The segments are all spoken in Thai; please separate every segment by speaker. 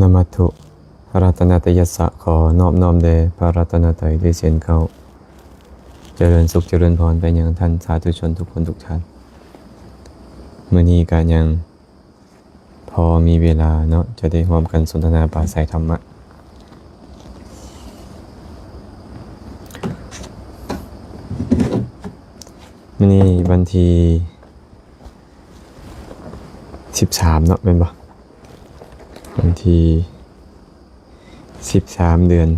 Speaker 1: นามัตถุพระรัตนตยัสสะขอนอบน้อมแด่พระรัตนตรัยด้วยเสียงเขาเจริญสุขเจริญพรไปยังท่านสาธุชนทุกคนทุกท่านมื้อนี้ก็ยังพอมีเวลาเนาะจะได้ร่วมกันสนทนาปราศัยธรรมะมื้อนี้วันที่13เนาะเป็นบ่วันที่13เดือน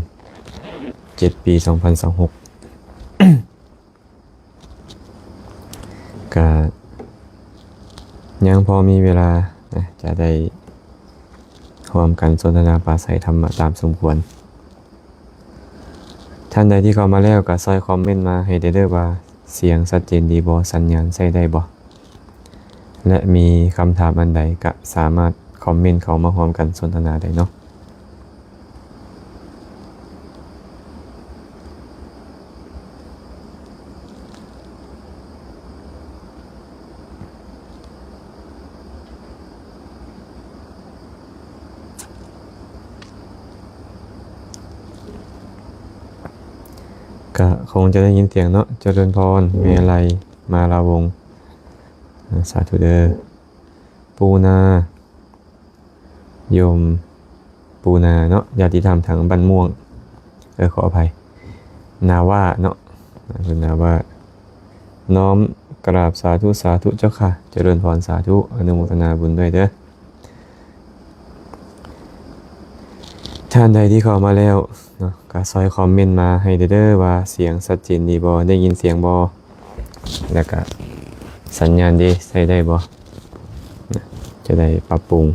Speaker 1: 7ปี2026ก็ยังพอมีเวลานะจะได้ร่วมกันสนทนาปราศัยธรรมะตามสมควรท่านใดที่เข้ามาแล้วก็ซอยคอมเมนต์มาให้ได้เด้อว่าเสียงชัดเจนดีบ่สัญญาณใช้ได้บ่และมีคำถามอันใดก็สามารถคอมเมนต์เข้ามาร่วมกันสนทนาได้เนาะก็คงจะได้ยินเสียงเนาะเจริญพรเมลัยมาลาวงศ์สาธุเด้อปูนาโยมปูนาเนาะญาติธรรมทางบ้านม่วงขออภัยนาว่าเนาะคุณนาว่าน้อมกราบสาธุสาธุเจ้าค่ะเจริญพรสาธุอนุโมทนาบุญด้วยเด้อท่านใดที่เข้ามาแล้วเนาะก็ซอยคอมเมนต์มาให้เด้อว่าเสียงชัดเจนดีบ่ได้ยินเสียงบ่แล้วก็สัญญาณดีใช้ได้บ่จะได้ปรับปรุง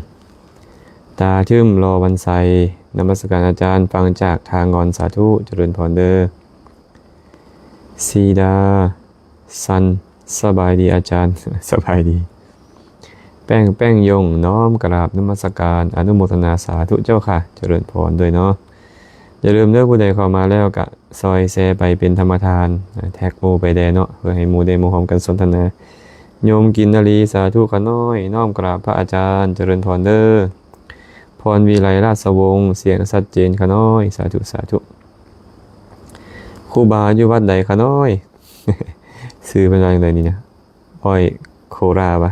Speaker 1: ตาทึมรอวันไซนมัสการอาจารย์ฟังจากทางงอนสาธุเจริญพรเด้อซีดาซันสบายดีอาจารย์สบายดีแป้งยงน้อมกราบนมัสการอนุโมทนาสาธุเจ้าค่ะเจริญพรด้วยเนาะอย่าลืมเด้อผู้ใดเข้ามาแล้วก็ซอยแชร์ไปเป็นธรรมทานแท็กโมไปแดเนาะเพื่อให้หมู่ได้มาพร้อมกันสนทนาโยมกินนาลีสาธุขน้อยน้อมกราบพระอาจารย์เจริญพรเด้อพรวิไลราชวงศ์เสียงชัดเจนขน้อยสาธุสาธุครูบาอยู่วัดใดขน้อย ซื้อเป็นอะไรนี่นะอ้อยโคราปะ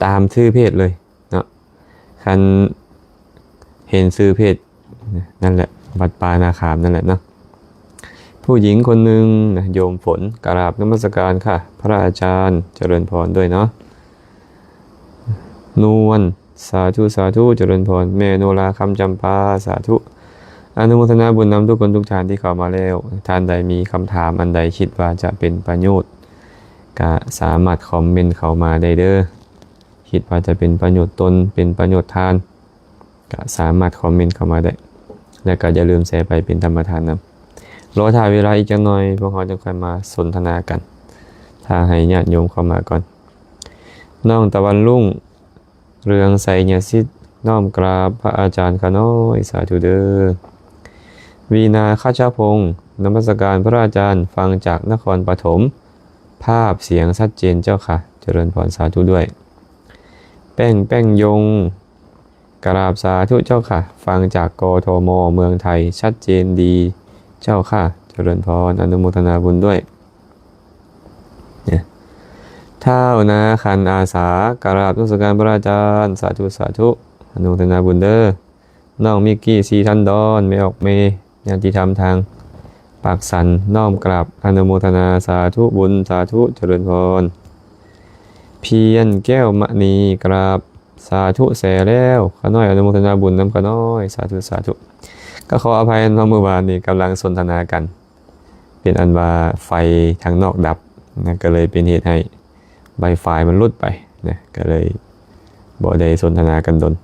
Speaker 1: ตามชื่อเพจเลยเนาะคันเห็นชื่อเพจนั่นแหละวัดปานาคามนั่นแหละเนาะผู้หญิงคนหนึ่งนะโยมฝนกราบนมัสการค่ะพระอาจารย์เจริญพรด้วยเนาะนวลสาธุสาธุเจริญพรแม่โนราคำจำปาสาธุอนุโมทนาบุญนำทุกคนทุกท่านที่เข้ามาแล้วท่านใดมีคำถามอันใดคิดว่าจะเป็นประโยชน์ก็สามารถคอมเมนต์เข้ามาได้เด้อคิดว่าจะเป็นประโยชน์ตนเป็นประโยชน์ทานก็สามารถคอมเมนต์เข้ามาได้และก็อย่าลืมแชร์ไปเป็นธรรมทานนะรอถ่ายเวลาอีกจังหน่อยพวกเราจะค่อยมาสนทนากันถ้าให้ญาติโยมเข้ามาก่อนน้องตะวันรุ่งเรืองใสญาสิทธิ์น้อมกราบพระอาจารย์ขน้อยสาธุเด้อวีนาข้าชพงศ์นมัสการพระอาจารย์ฟังจากนครปฐมภาพเสียงชัดเจนเจ้าค่ะเจริญพรสาธุด้วยแป้งยงกราบสาธุเจ้าค่ะฟังจากกทมเมืองไทยชัดเจนดีเจ้าค่ะเจริญพรอนุโมทนาบุญด้วยเนี่ยเท่านาคันอาสากราบนมัสการพระอาจารย์สาธุสาธุอนุโมทนาบุญเด้อน้องมิกกี้ซีทันดอนไม่ออกเมญาติธรรมทางปากสันน้อมกราบอนุโมทนาสาธุบุญสาธุเจริญพรเพียรแก้วมณีกราบสาธุแสแล้วขน้อยอนุโมทนาบุญนำขน้อยสาธุสาธุก็ขออภัยน้องมือบานนี่กำลังสนทนากันเป็นอันว่าไฟทางนอกดับนะก็เลยเป็นเหตุให้ไวไฟมันรุดไปนะก็เลยบ่ได้สนทนากันดน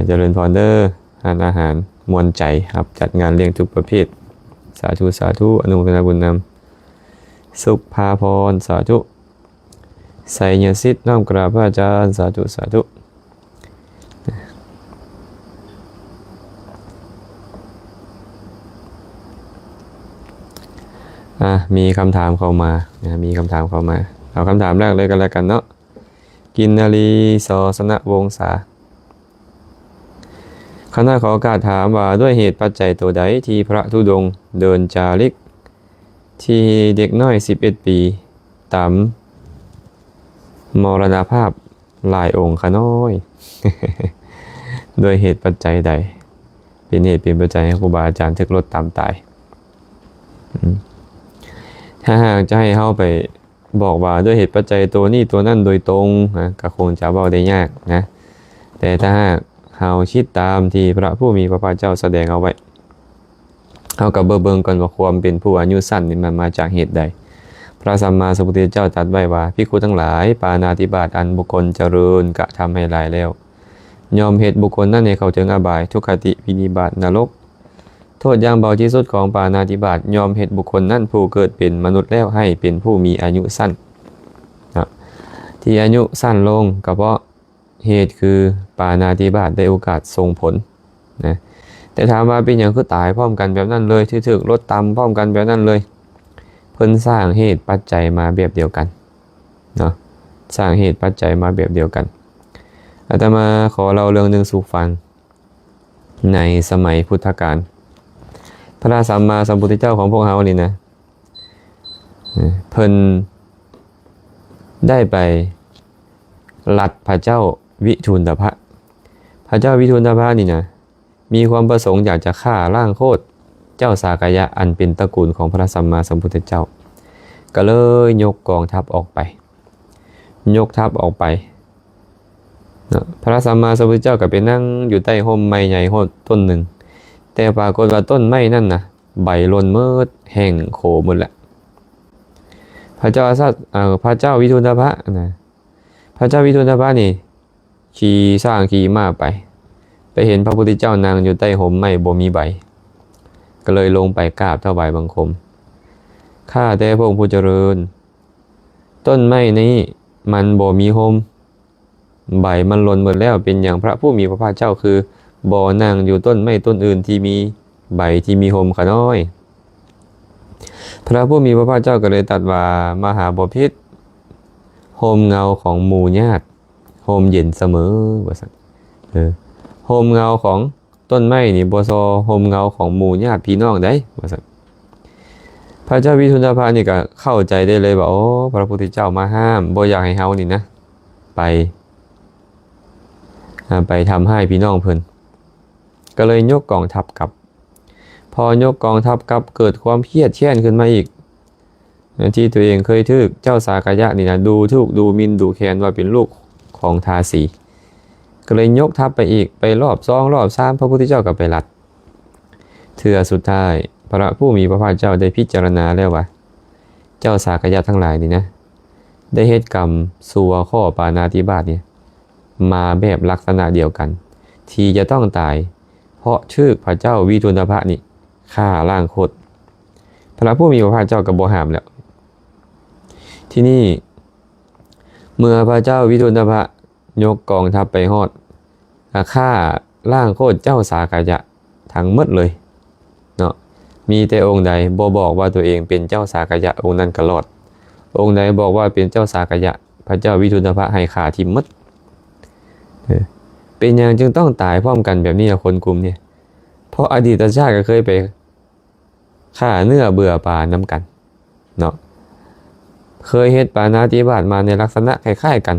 Speaker 1: เจริญพรเด้อทานอาหารมวลใจครับจัดงานเลี้ยงทุกประเภทสาธุสาธุอนุโมทนาบุญนำสุขภาพรสาธุไสยสิทธิ์น้อมกราบพระอาจารย์สาธุสาธุมีคำถามเข้ามามีคำถามเข้ามาเอาคำถามแรกเลยกันแล้วกันเนาะกินนาลีสสนวงศา คณะขอโอกาสถามว่าด้วยเหตุปัจจัยตัวใดที่พระธุดงค์เดินจาริกที่เด็กน้อย11 ปีตามมรณภาพหลายองค์ขน้อย โดยเหตุปัจจัยใดเป็นเหตุเป็นปัจจัยให้ครูบาอาจารย์ถึกรถตามตายถ้าหากจะให้เข้าไปบอกว่าด้วยเหตุปัจจัยตัวนี้ตัวนั่นโดยตรงนะก็คงจะเว้าได้ยากนะแต่ถ้าหากเฮาคิดตามที่พระผู้มีพระภาคเจ้าแสดงเอาไว้เฮากับเบิ่งก่อนว่าความเป็นผู้อายุสั้นนี่มันมาจากเหตุใดพระสัมมาสัมพุทธเจ้าตรัสไว้ว่าภิกขุทั้งหลายปาณาติบาตอันบุคคลเจริญกระทำให้หลายแล้วยอมเหตุบุคคลนั้นให้เข้าถึงอบายทุกขติวินิบาตนรกโทษอย่างเบาที่สุดของปาณาติบาตยอมเหตุบุคคลนั้นผู้เกิดเป็นมนุษย์แล้วให้เป็นผู้มีอายุสั้นนะที่อายุสั้นลงก็เพราะเหตุคือปาณาติบาตได้โอกาสส่งผลนะแต่ถามว่าเป็นอย่างคือตายพร้อมกันแบบนั้นเลยที่ถึกลดต่ำพร้อมกันแบบนั้นเลยเพิ่นสร้างเหตุปัจจัยมาแบบเดียวกันเนาะสร้างเหตุปัจจัยมาแบบเดียวกันอาตมาขอเล่าเรื่องหนึ่งสู่ฟังในสมัยพุทธกาลพระสัมมาสัมพุทธเจ้าของพวกเรานี่นะเพิ่นได้ไปลัดพระเจ้าวิทูลภะพระเจ้าวิทูลภะนี่นะมีความประสงค์อยากจะฆ่าล้างโคตรเจ้าสากยะอันเป็นตระกูลของพระสัมมาสัมพุทธเจ้าก็เลยยกกองทัพออกไปยกทัพออกไปพระสัมมาสัมพุทธเจ้าก็ไปนั่งอยู่ใต้ร่มไม้ใหญ่ต้นหนึ่งแต่ปรากฏว่าต้นไม้นั่นนะใบหล่นเมิดแห้งโขหมดแล้วพระเจ้าวิทูลภะนะพระเจ้าวิทูลภะนี่ขี่ม้าไปเห็นพระพุทธเจ้านางอยู่ใต้ห่มไม้บ่มีใบก็เลยลงไปกราบถวายบังคมข้าแต่พระองค์ผู้เจริญต้นไม้นี้มันบ่มีห่มใบมันหล่นหมดแล้วเป็นอย่างพระผู้มีพระภาคเจ้าคือบ่นั่งอยู่ต้นไม้ต้นอื่นที่มีใบที่มีห่มขน้อยพระผู้มีพระภาคเจ้าก็เลยตรัสว่ามหาบพิตรห่มเงาของหมู่ญาติห่มเย็นเสมอว่าซั่นห่มเงาของต้นไม้นี่บ่ซอห่มเงาของหมู่ญาติพี่น้องได้ว่าซั่นพระเจ้าวิทูลภะนี่ก็เข้าใจได้เลยว่าโอ้พระพุทธเจ้ามาห้ามบ่อยากให้เฮานี่นะไปทำให้พี่น้องเพิ่นก็เลยยกกองทัพกลับพอยกกองทัพกลับเกิดความเครียดแค้นขึ้นมาอีกที่ตัวเองเคยถูกเจ้าสากยะนี่นะดูถูกดูหมิ่นดูแคลนว่าเป็นลูกของทาสีก็เลยยกทัพไปอีกไปรอบ2รอบ3พระพุทธเจ้าก็ไปลัดเทื่อสุดท้ายพระผู้มีพระภาคเจ้าได้พิจารณาแล้วว่าเจ้าสากยะทั้งหลายนี่นะได้เฮ็ดกรรมสัวข้อปาณาติบาตเนี่ยมาแบบลักษณะเดียวกันที่จะต้องตายเพราะชื่อพระเจ้าวิทูลภะนี่ฆ่าล้างโคตรพระผู้มีพระภาคเจ้าก็บ่ห้ามแล้วที่นี่เมื่อพระเจ้าวิทูลภะยกกองทัพไปฮอดฆ่าล้างโคตรเจ้าสากยะทั้งหมดเลยเนาะมีแต่องค์ใดบ่บอกว่าตัวเองเป็นเจ้าสากยะองค์นั้นก็รอดองค์ใดบอกว่าเป็นเจ้าสากยะพระเจ้าวิทูลภะให้ฆ่าทิ่มหมดเป็นอย่างจึงต้องตายพร้อมกันแบบนี้คนกลุ่มเนี่ยเพราะอดีตชาติก็เคยไปฆ่าเนื้อเบื่อปลาน้ำกันเนาะเคยเฮ็ดปาณาติบาตมาในลักษณะคล้ายๆกัน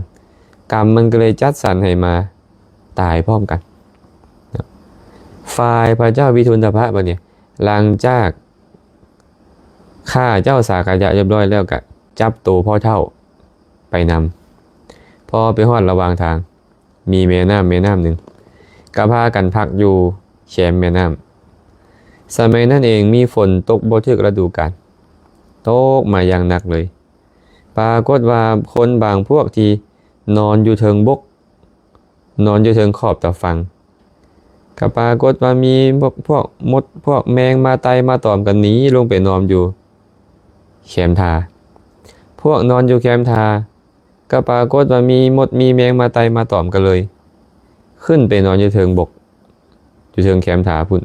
Speaker 1: กรรมมันก็เลยจัดสรรให้มาตายพร้อมกันฝ่ายพระเจ้าวิทูลภะบัดนี้หลังจากฆ่าเจ้าสากยะเรียบร้อยแล้วก็จับตัวพ่อเฒ่าไปนำพอไปฮอดระหว่างทางมีแม่น้ำหนึ่งก็พากันพักอยู่แคมแม่น้ำสมัยนั้นเองมีฝนตกบ่ถึกฤดูกาลตกมาอย่างหนักเลยปรากฏว่าคนบางพวกที่นอนอยู่เทิงบกนอนอยู่เทิงขอบตะฟังก็ปรากฏว่ามีพวกมดพวกแมงมาไตมาตอมกันหนีลงไปนอนอยู่แคมทาพวกนอนอยู่แคมทาก็ปรากฏว่ามีมดมีแมงมาไตมาตอมกันเลยขึ้นไปนอนอยู่เทิงบกอยู่เทิงแคมทาพุ่น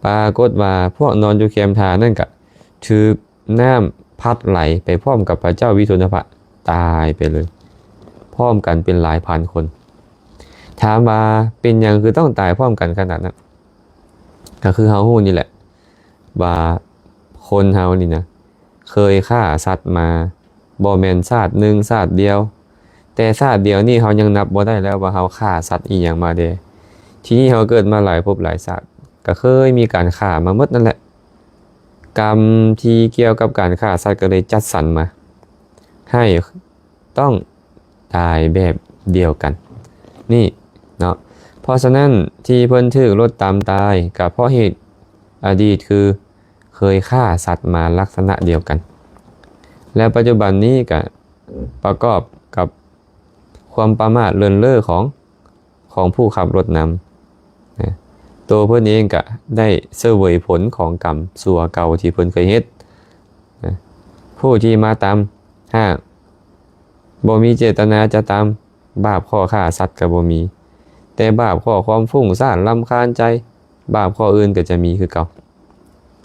Speaker 1: ปรากฏว่าพวกนอนอยู่แคมทานั่นก็ถูกน้ำพัดไหลไปพร้อมกับพระเจ้าวิทูลภะตายไปเลยพร้อมกันเป็นหลายพันคน ถามว่าเป็นหยังคือต้องตายพร้อมกันขนาดนั้นก็คือเฮาฮู้นี่แหละว่าคนเฮานี่นะเคยฆ่าสัตว์มาบ่แม่นชาติหนึ่งชาติเดียวแต่ชาติเดียวนี่เฮายังนับบ่ได้แล้วว่าเฮาฆ่าสัตว์อีหยังมาเด้ทีนี้เฮาเกิดมาหลายภพหลายชาติก็เคยมีการฆ่ามาหมดนั่นแหละกรรมที่เกี่ยวกับการฆ่าสัตว์ก็เลยจัดสรรมาให้ต้องตายแบบเดียวกันนี่เนาะเพราะฉะนั้นที่เพิ่นถูกลดตามตายก็เพราะเหตุอดีตคือเคยฆ่าสัตว์มาลักษณะเดียวกันและปัจจุบันนี้ก็ประกอบกับความประมาทเลินเล่อของผู้ขับรถนำนะตัวเพิ่นเองก็ได้เสวยผลของกรรมชั่วเก่าที่เพิ่นเคยเฮ็ดนะผู้ที่มาตามห้างบ่มีเจตนาจะตามบาปข้อฆ่าสัตว์ก็บ่มีแต่บาปข้อความฟุ้งซ่านรำคาญใจบาปข้ออื่นก็จะมีคือเก่า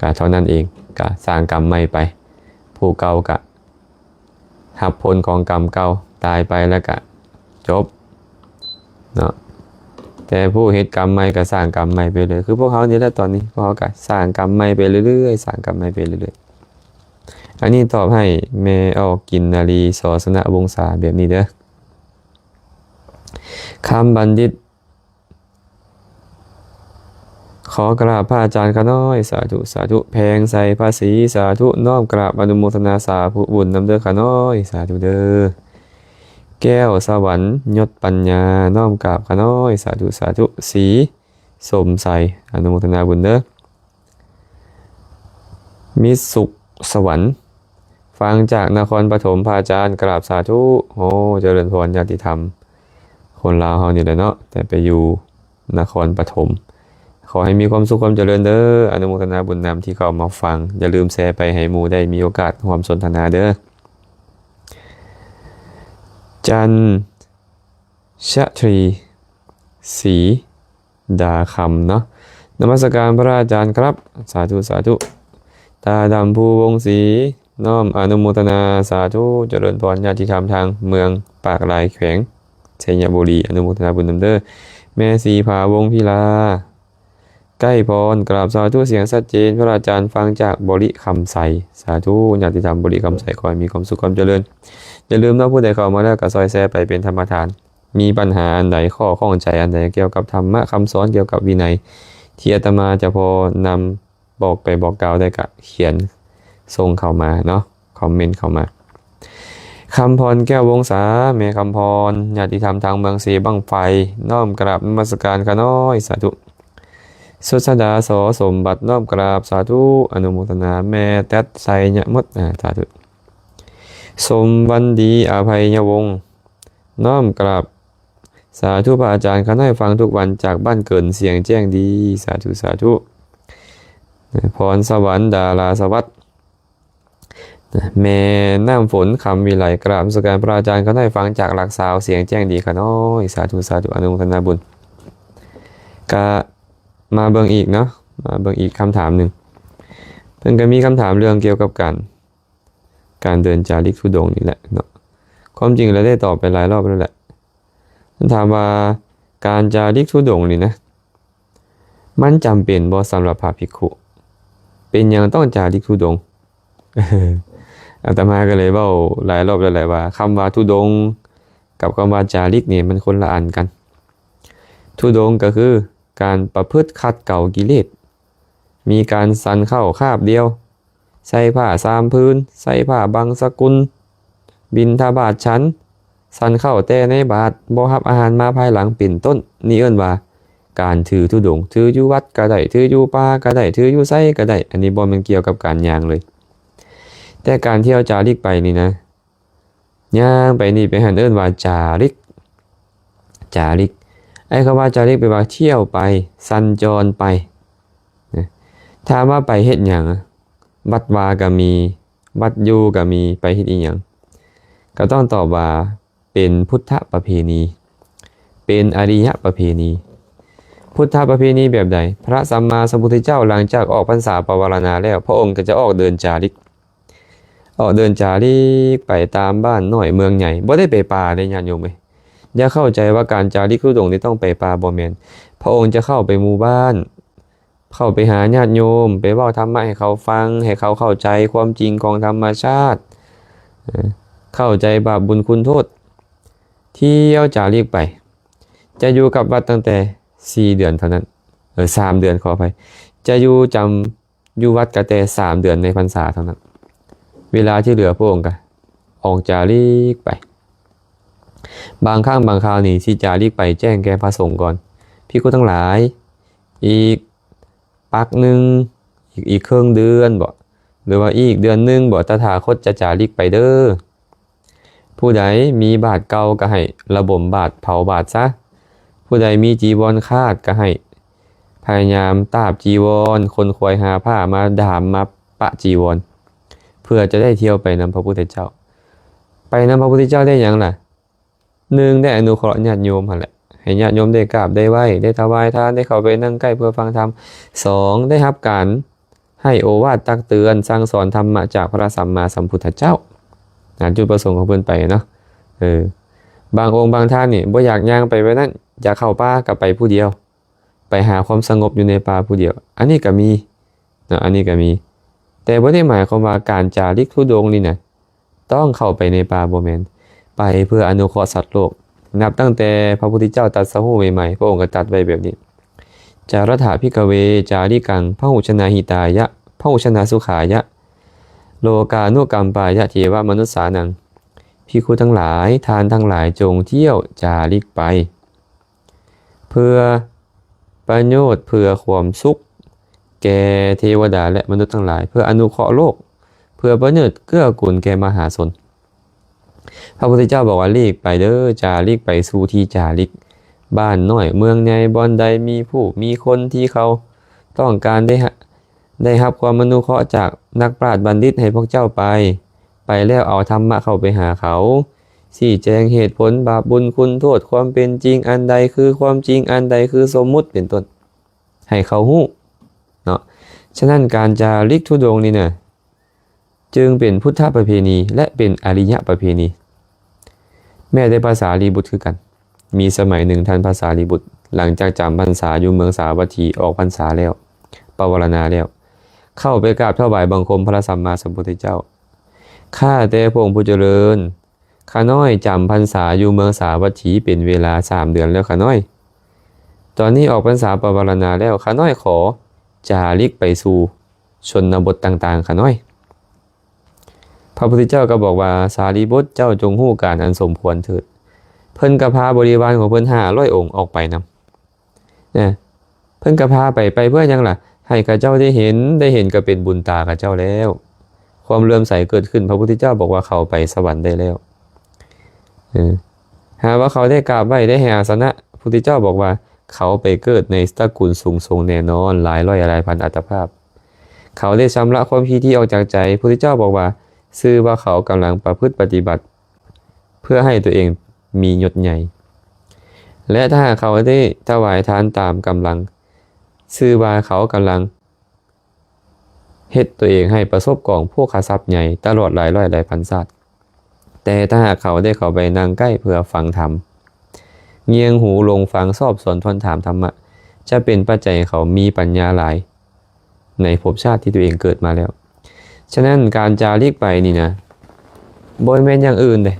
Speaker 1: ก็เท่านั้นเองก็สร้างกรรมใหม่ไปผู้เก่าก็รับผลของกรรมเก่าตายไปแล้วก็จบเนาะแต่ผู้เฮ็ดกรรมใหม่ก็สร้างกรรมใหม่ไปเลยคือพวกเขานี่แหละตอนนี้พวกเขาก็สร้างกรรมใหม่ไปเรื่อยๆสร้างกรรมใหม่ไปเรื่อยๆอันนี้ตอบให้แม่ออกกินนารีศสนวงศาแบบนี้เด้อคำบัณฑิตขอกราบพระอาจารย์ขน้อยสาธุสาธุแพงใส่ภาษีสาธุน้อมกราบอนุโมทนาสาธุบุญนำเด้อขน้อยสาธุเด้อแก้วสวรรค์ยศปัญญาน้อมกราบขน้อยสาธุสาธุสีสมใสอนุโมทนาบุญเด้อมิตรสุขสวรรค์ฟังจากนครปฐมพระอาจารย์กราบสาธุโอ้เจริญพรญาติธรรมคนลาวเฮานี่แหละเนาะแต่ไปอยู่นครปฐมขอให้มีความสุขความเจริญเด้ออนุโมทนาบุญนำที่เข้ามาฟังอย่าลืมแชร์ไปให้หมู่ได้มีโอกาสร่วมสนทนาเด้อจันชตรีศรีดาคำเนาะนมัสการพระอาจารย์ครับสาธุสาธุตาดำภูวงศรีน้อมอนุโมทนาสาธุเจริญพรญาติธรรมทางเมืองปากลายแขวงชัยบุรีอนุโมทนาบุญนำเด้อแม่สีผาวงพิลาใกล้พรกราบสาธุเสียงชัดเจนพระอาจารย์ฟังจากบริคำใสสาธุญาติธรรมบริคำใสขอให้มีความสุขความเจริญอย่าลืมนะผู้ใดเข้ามาแล้วก็ซอยแชร์ไปเป็นธรรมทานมีปัญหาอันใดข้อข้องใจอันใดเกี่ยวกับธรรมะคำสอนเกี่ยวกับวินัยที่อาตมาจะพอนำบอกไปบอกกล่าวได้ก็เขียนส่งเข้ามาเนาะคอมเมนต์เข้ามาคำพรแก้ววงศาแม่คำพรญาติธรรมทางเมืองศรีบั้งไฟน้อมกราบนมัสการขน้อยสาธุสุสดาสสมบัติน้อมกราบสาธุอนุโมทนาแม่แตดไซญะมดสาธุสมวันดีอภัยยวงศ์น้อมกราบสาธุพระอาจารย์ขน้อยฟังทุกวันจากบ้านเกินเสียงแจ้งดีสาธุสาธุพรสวรรค์ดาราสวัสดิ์แม่น้ำฝนคำวิไลกราบนมัสการพระอาจารย์ขน้อยฟังจากหลักสาวเสียงแจ้งดีขน้อยสาธุสาธุอนุโมทนาบุญกะมาเบิ่งอีกเนาะมาเบิ่งอีกคำถามหนึ่งเพิ่นก็มีคำถามเรื่องเกี่ยวกับการเดินจาริกธุดงค์นี่แหละเนาะความจริงเราได้ตอบไปหลายรอบแล้วแหละท่านถามว่าการจาริกธุดงค์นี่นะมันจำเป็นบ่สำหรับพระภิกขุเป็นหยังต้องจาริกธุดงค์ อาตมาก็เลยเว้าหลายรอบแล้วแหละว่าคำว่าธุดงค์กับคำว่าจาริกนี่มันคนละอันกันธุดงค์ก็คือการประพฤติขัดเกลากิเลสมีการสันเข้าคาบเดียวใส่ผ้าสามพื้นใส่ผ้าบางสกุลบิณฑบาตฉันสันเข้าแต่ในบาตรบ่รับอาหารมาภายหลังเป็นต้นนี่เอิ้นว่าการถือธุดงค์ถืออยู่วัดก็ได้ถืออยู่ป่าก็ได้ถืออยู่ไสก็ได้อันนี้บ่แม่นเกี่ยวกับการย่างเลยแต่การเที่ยวจาริกไปนี่นะย่างไปนี่ไปหันเอิ้นว่าจาริกไอ้คำว่าจาริกแปลว่าเที่ยวไปสัญจรไปนะถามว่าไปเฮ็ดหยังวัดวาก็มีวัดอยู่ก็มีไปเฮ็ดอีหยังก็ต้องตอบว่าเป็นพุทธประเพณีเป็นอริยประเพณีพุทธประเพณีแบบใดพระสัมมาสัมพุทธเจ้าหลังจากออกพรรษาปวารณาแล้วพระองค์ก็จะออกเดินจาริกไปตามบ้านน้อยเมืองใหญ่บ่ได้ไปป่าได้ญาติโยมเอ้ย อย่าเข้าใจว่าการจาริกธุดงค์นี่ต้องไปป่าบ่แม่นพระองค์จะเข้าไปหมู่บ้านเข้าไปหาญาติโยมไปเว้าธรรมะให้เขาฟังให้เขาเข้าใจความจริงของธรรมชาติเข้าใจบาปบุญคุณโทษเที่ยวจาริกไปจะอยู่กับวัดตั้งแต่4 เดือนเท่านั้น3 เดือนขออภัยจะอยู่วัดก็แต่3 เดือนในพรรษาเท่านั้นเวลาที่เหลือพระองค์ก็ออกจาริกไปบางครั้งบางคราวนี่สิจาริกไปแจ้งแก่พระสงฆ์ก่อนภิกษุทั้งหลายอีกปักหนึ่งอีกครึ่งเดือนบ่หรือว่าอีกเดือนหนึ่งบ่ตถาคตจะจาริกไปเด้อผู้ใดมีบาทเก่าก็ให้ระบมบาทเผาบาทซะผู้ใดมีจีวรขาดก็ให้พยายามตาบจีวรคนควายหาผ้ามาดามมาปะจีวรเพื่อจะได้เที่ยวไปนำพระพุทธเจ้าไปนำพระพุทธเจ้าได้อย่างล่ะ1ได้อนุเคราะห์ญาติโยมหั่นแหละให้ญาติโยมได้กราบได้ไหว้ได้ถวายทานได้เข้าไปนั่งใกล้เพื่อฟังธรรม2ได้รับการให้โอวาทตักเตือนสั่งสอนธรรมะจากพระสัมมาสัมพุทธเจ้าจุดประสงค์ของเพิ่นไปเนาะบางองค์บางท่านนี่บ่อยากย่างไปไว้นั่นอยากเข้าป่าก็ไปผู้เดียวไปหาความสงบอยู่ในป่าผู้เดียวอันนี้ก็มีอันนี้ก็มีแต่บ่ได้หมายความว่าการจาริกธุดงค์นี่นะต้องเข้าไปในป่าบ่แม่นไปเพื่ออนุเคราะห์สัตว์โลกนับตั้งแต่พระพุทธเจ้าตรัสรู้ใหม่ๆพระองค์ก็ตรัสไว้แบบนี้จารถาภิกขเวจาริกังพหุชนาหิตายะพหุชนาสุขายะโลกานุกัมปายะเทวมนุสสานังภิกขุทั้งหลายทานทั้งหลายจงเที่ยวจาริกไปเพื่อประโยชน์เพื่อความสุขแก่เทวดาและมนุษย์ทั้งหลายเพื่ออนุเคราะห์โลกเพื่อประโยชน์เกื้อกูลแก่มหาชนพระพุทธเจ้าบอกว่าลีกไปเด้อจาริกไปสู่ที่จาริกบ้านน้อยเมืองใหญ่บ่อนใดมีผู้มีคนที่เขาต้องการได้รับความอนุเคราะห์จากนักปราชญ์บัณฑิตให้พวกเจ้าไปแล้วเอาธรรมะเข้าไปหาเขาชี้แจงเหตุผลบาปบุญคุณโทษความเป็นจริงอันใดคือความจริงอันใดคือสมมุติเป็นต้นให้เขาฮู้เนาะฉะนั้นการจาริกธุดงค์นี่นะจึงเป็นพุทธประเพณีและเป็นอริยประเพณีแม้ได้ภาษาลีบุตรคือกันมีสมัยหนึ่งท่านภาษาลีบุตรหลังจากจำพรรษาอยู่เมืองสาวัตถีออกพรรษาแล้วปวารณาแล้วเข้าไปกราบถวายบังคมพระสัมมาสัมพุทธเจ้าข้าแต่พระองค์ผู้เจริญข้าน้อยจำพรรษาอยู่เมืองสาวัตถีเป็นเวลา3 เดือนแล้วข้าน้อยตอนนี้ออกพรรษาปวารณาแล้วข้าน้อยขอจาริกไปสู่ชนบทต่างๆข้าน้อยพระพุทธเจ้าก็บอกว่าสารีบุตรเจ้าจงฮู้การอันสมควรเถิดเพิ่นก็พาบริวารของเพิ่น500 องค์ออกไปนำนะเพิ่นก็พาไปเพื่อหยังล่ะให้ข้าเจ้าได้เห็นก็เป็นบุญตาข้าเจ้าแล้วความเลื่อมใสเกิดขึ้นพระพุทธเจ้าบอกว่าเขาไปสวรรค์ได้แล้วหาว่าเขาได้กราบไหว้ได้แห่อาสนะพระพุทธเจ้าบอกว่าเขาไปเกิดในตระกูลสูงส่งแน่นอนหลายร้อยหลายพันอัตภาพเขาได้ชำระความคิดที่ออกจากใจพระพุทธเจ้าบอกว่าชื่อว่าเขากำลังประพฤติปฏิบัติเพื่อให้ตัวเองมียศใหญ่และถ้าเขาได้ถวายทานตามกำลังชื่อว่าเขากำลังเฮ็ดตัวเองให้ประสบกองพวกข้าทรัพย์ใหญ่ตลอดหลายร้อยหลายพันชาติแต่ถ้าหากเขาได้เข้าไปนั่งใกล้เพื่อฟังธรรมเงียงหูลงฟังสอบสวนทวนถามธรรมะจะเป็นปัจจัยเขามีปัญญาหลายในภพชาติที่ตัวเองเกิดมาแล้วฉะนั้นการจาริกไปนี่นะบ่แม่นอย่างอื่นเลย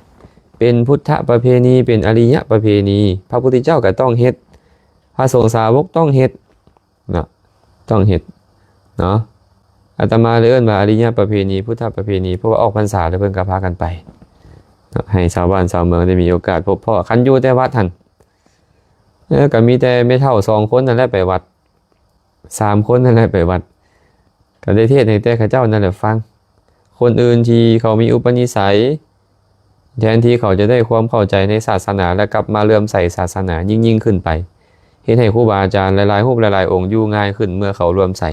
Speaker 1: เป็นพุทธประเพณีเป็นอริยประเพณีพระพุทธเจ้าก็ต้องเฮ็ดพระสงฆ์สาวกต้องเฮ็ดเนาะต้องเฮ็ดเนาะอาตมาเลยเอิ้นว่าอริยประเพณีพุทธประเพณีเพราะว่าออกพรรษาแล้วเพิ่นก็พากันไปให้ชาวบ้านชาวเมืองได้มีโอกาสพบพ่อคันอยู่แต่วัดหั่นก็มีแต่ไม่เท่า2 คนนั่นแหละไปวัด3 คนนั่นแหละไปวัดก็ได้เทศน์ให้แต่ข้าเจ้านั่นแหละฟังคนอื่นที่เขามีอุปนิสัยแทนที่เขาจะได้ความเข้าใจในศาสนาและกลับมาเลื่อมใสศาสนายิ่งขึ้นไปเฮ็ดให้ครูบาอาจารย์หลายๆรูปหลายๆองค์อยู่ง่ายขึ้นเมื่อเขาเลื่อมใส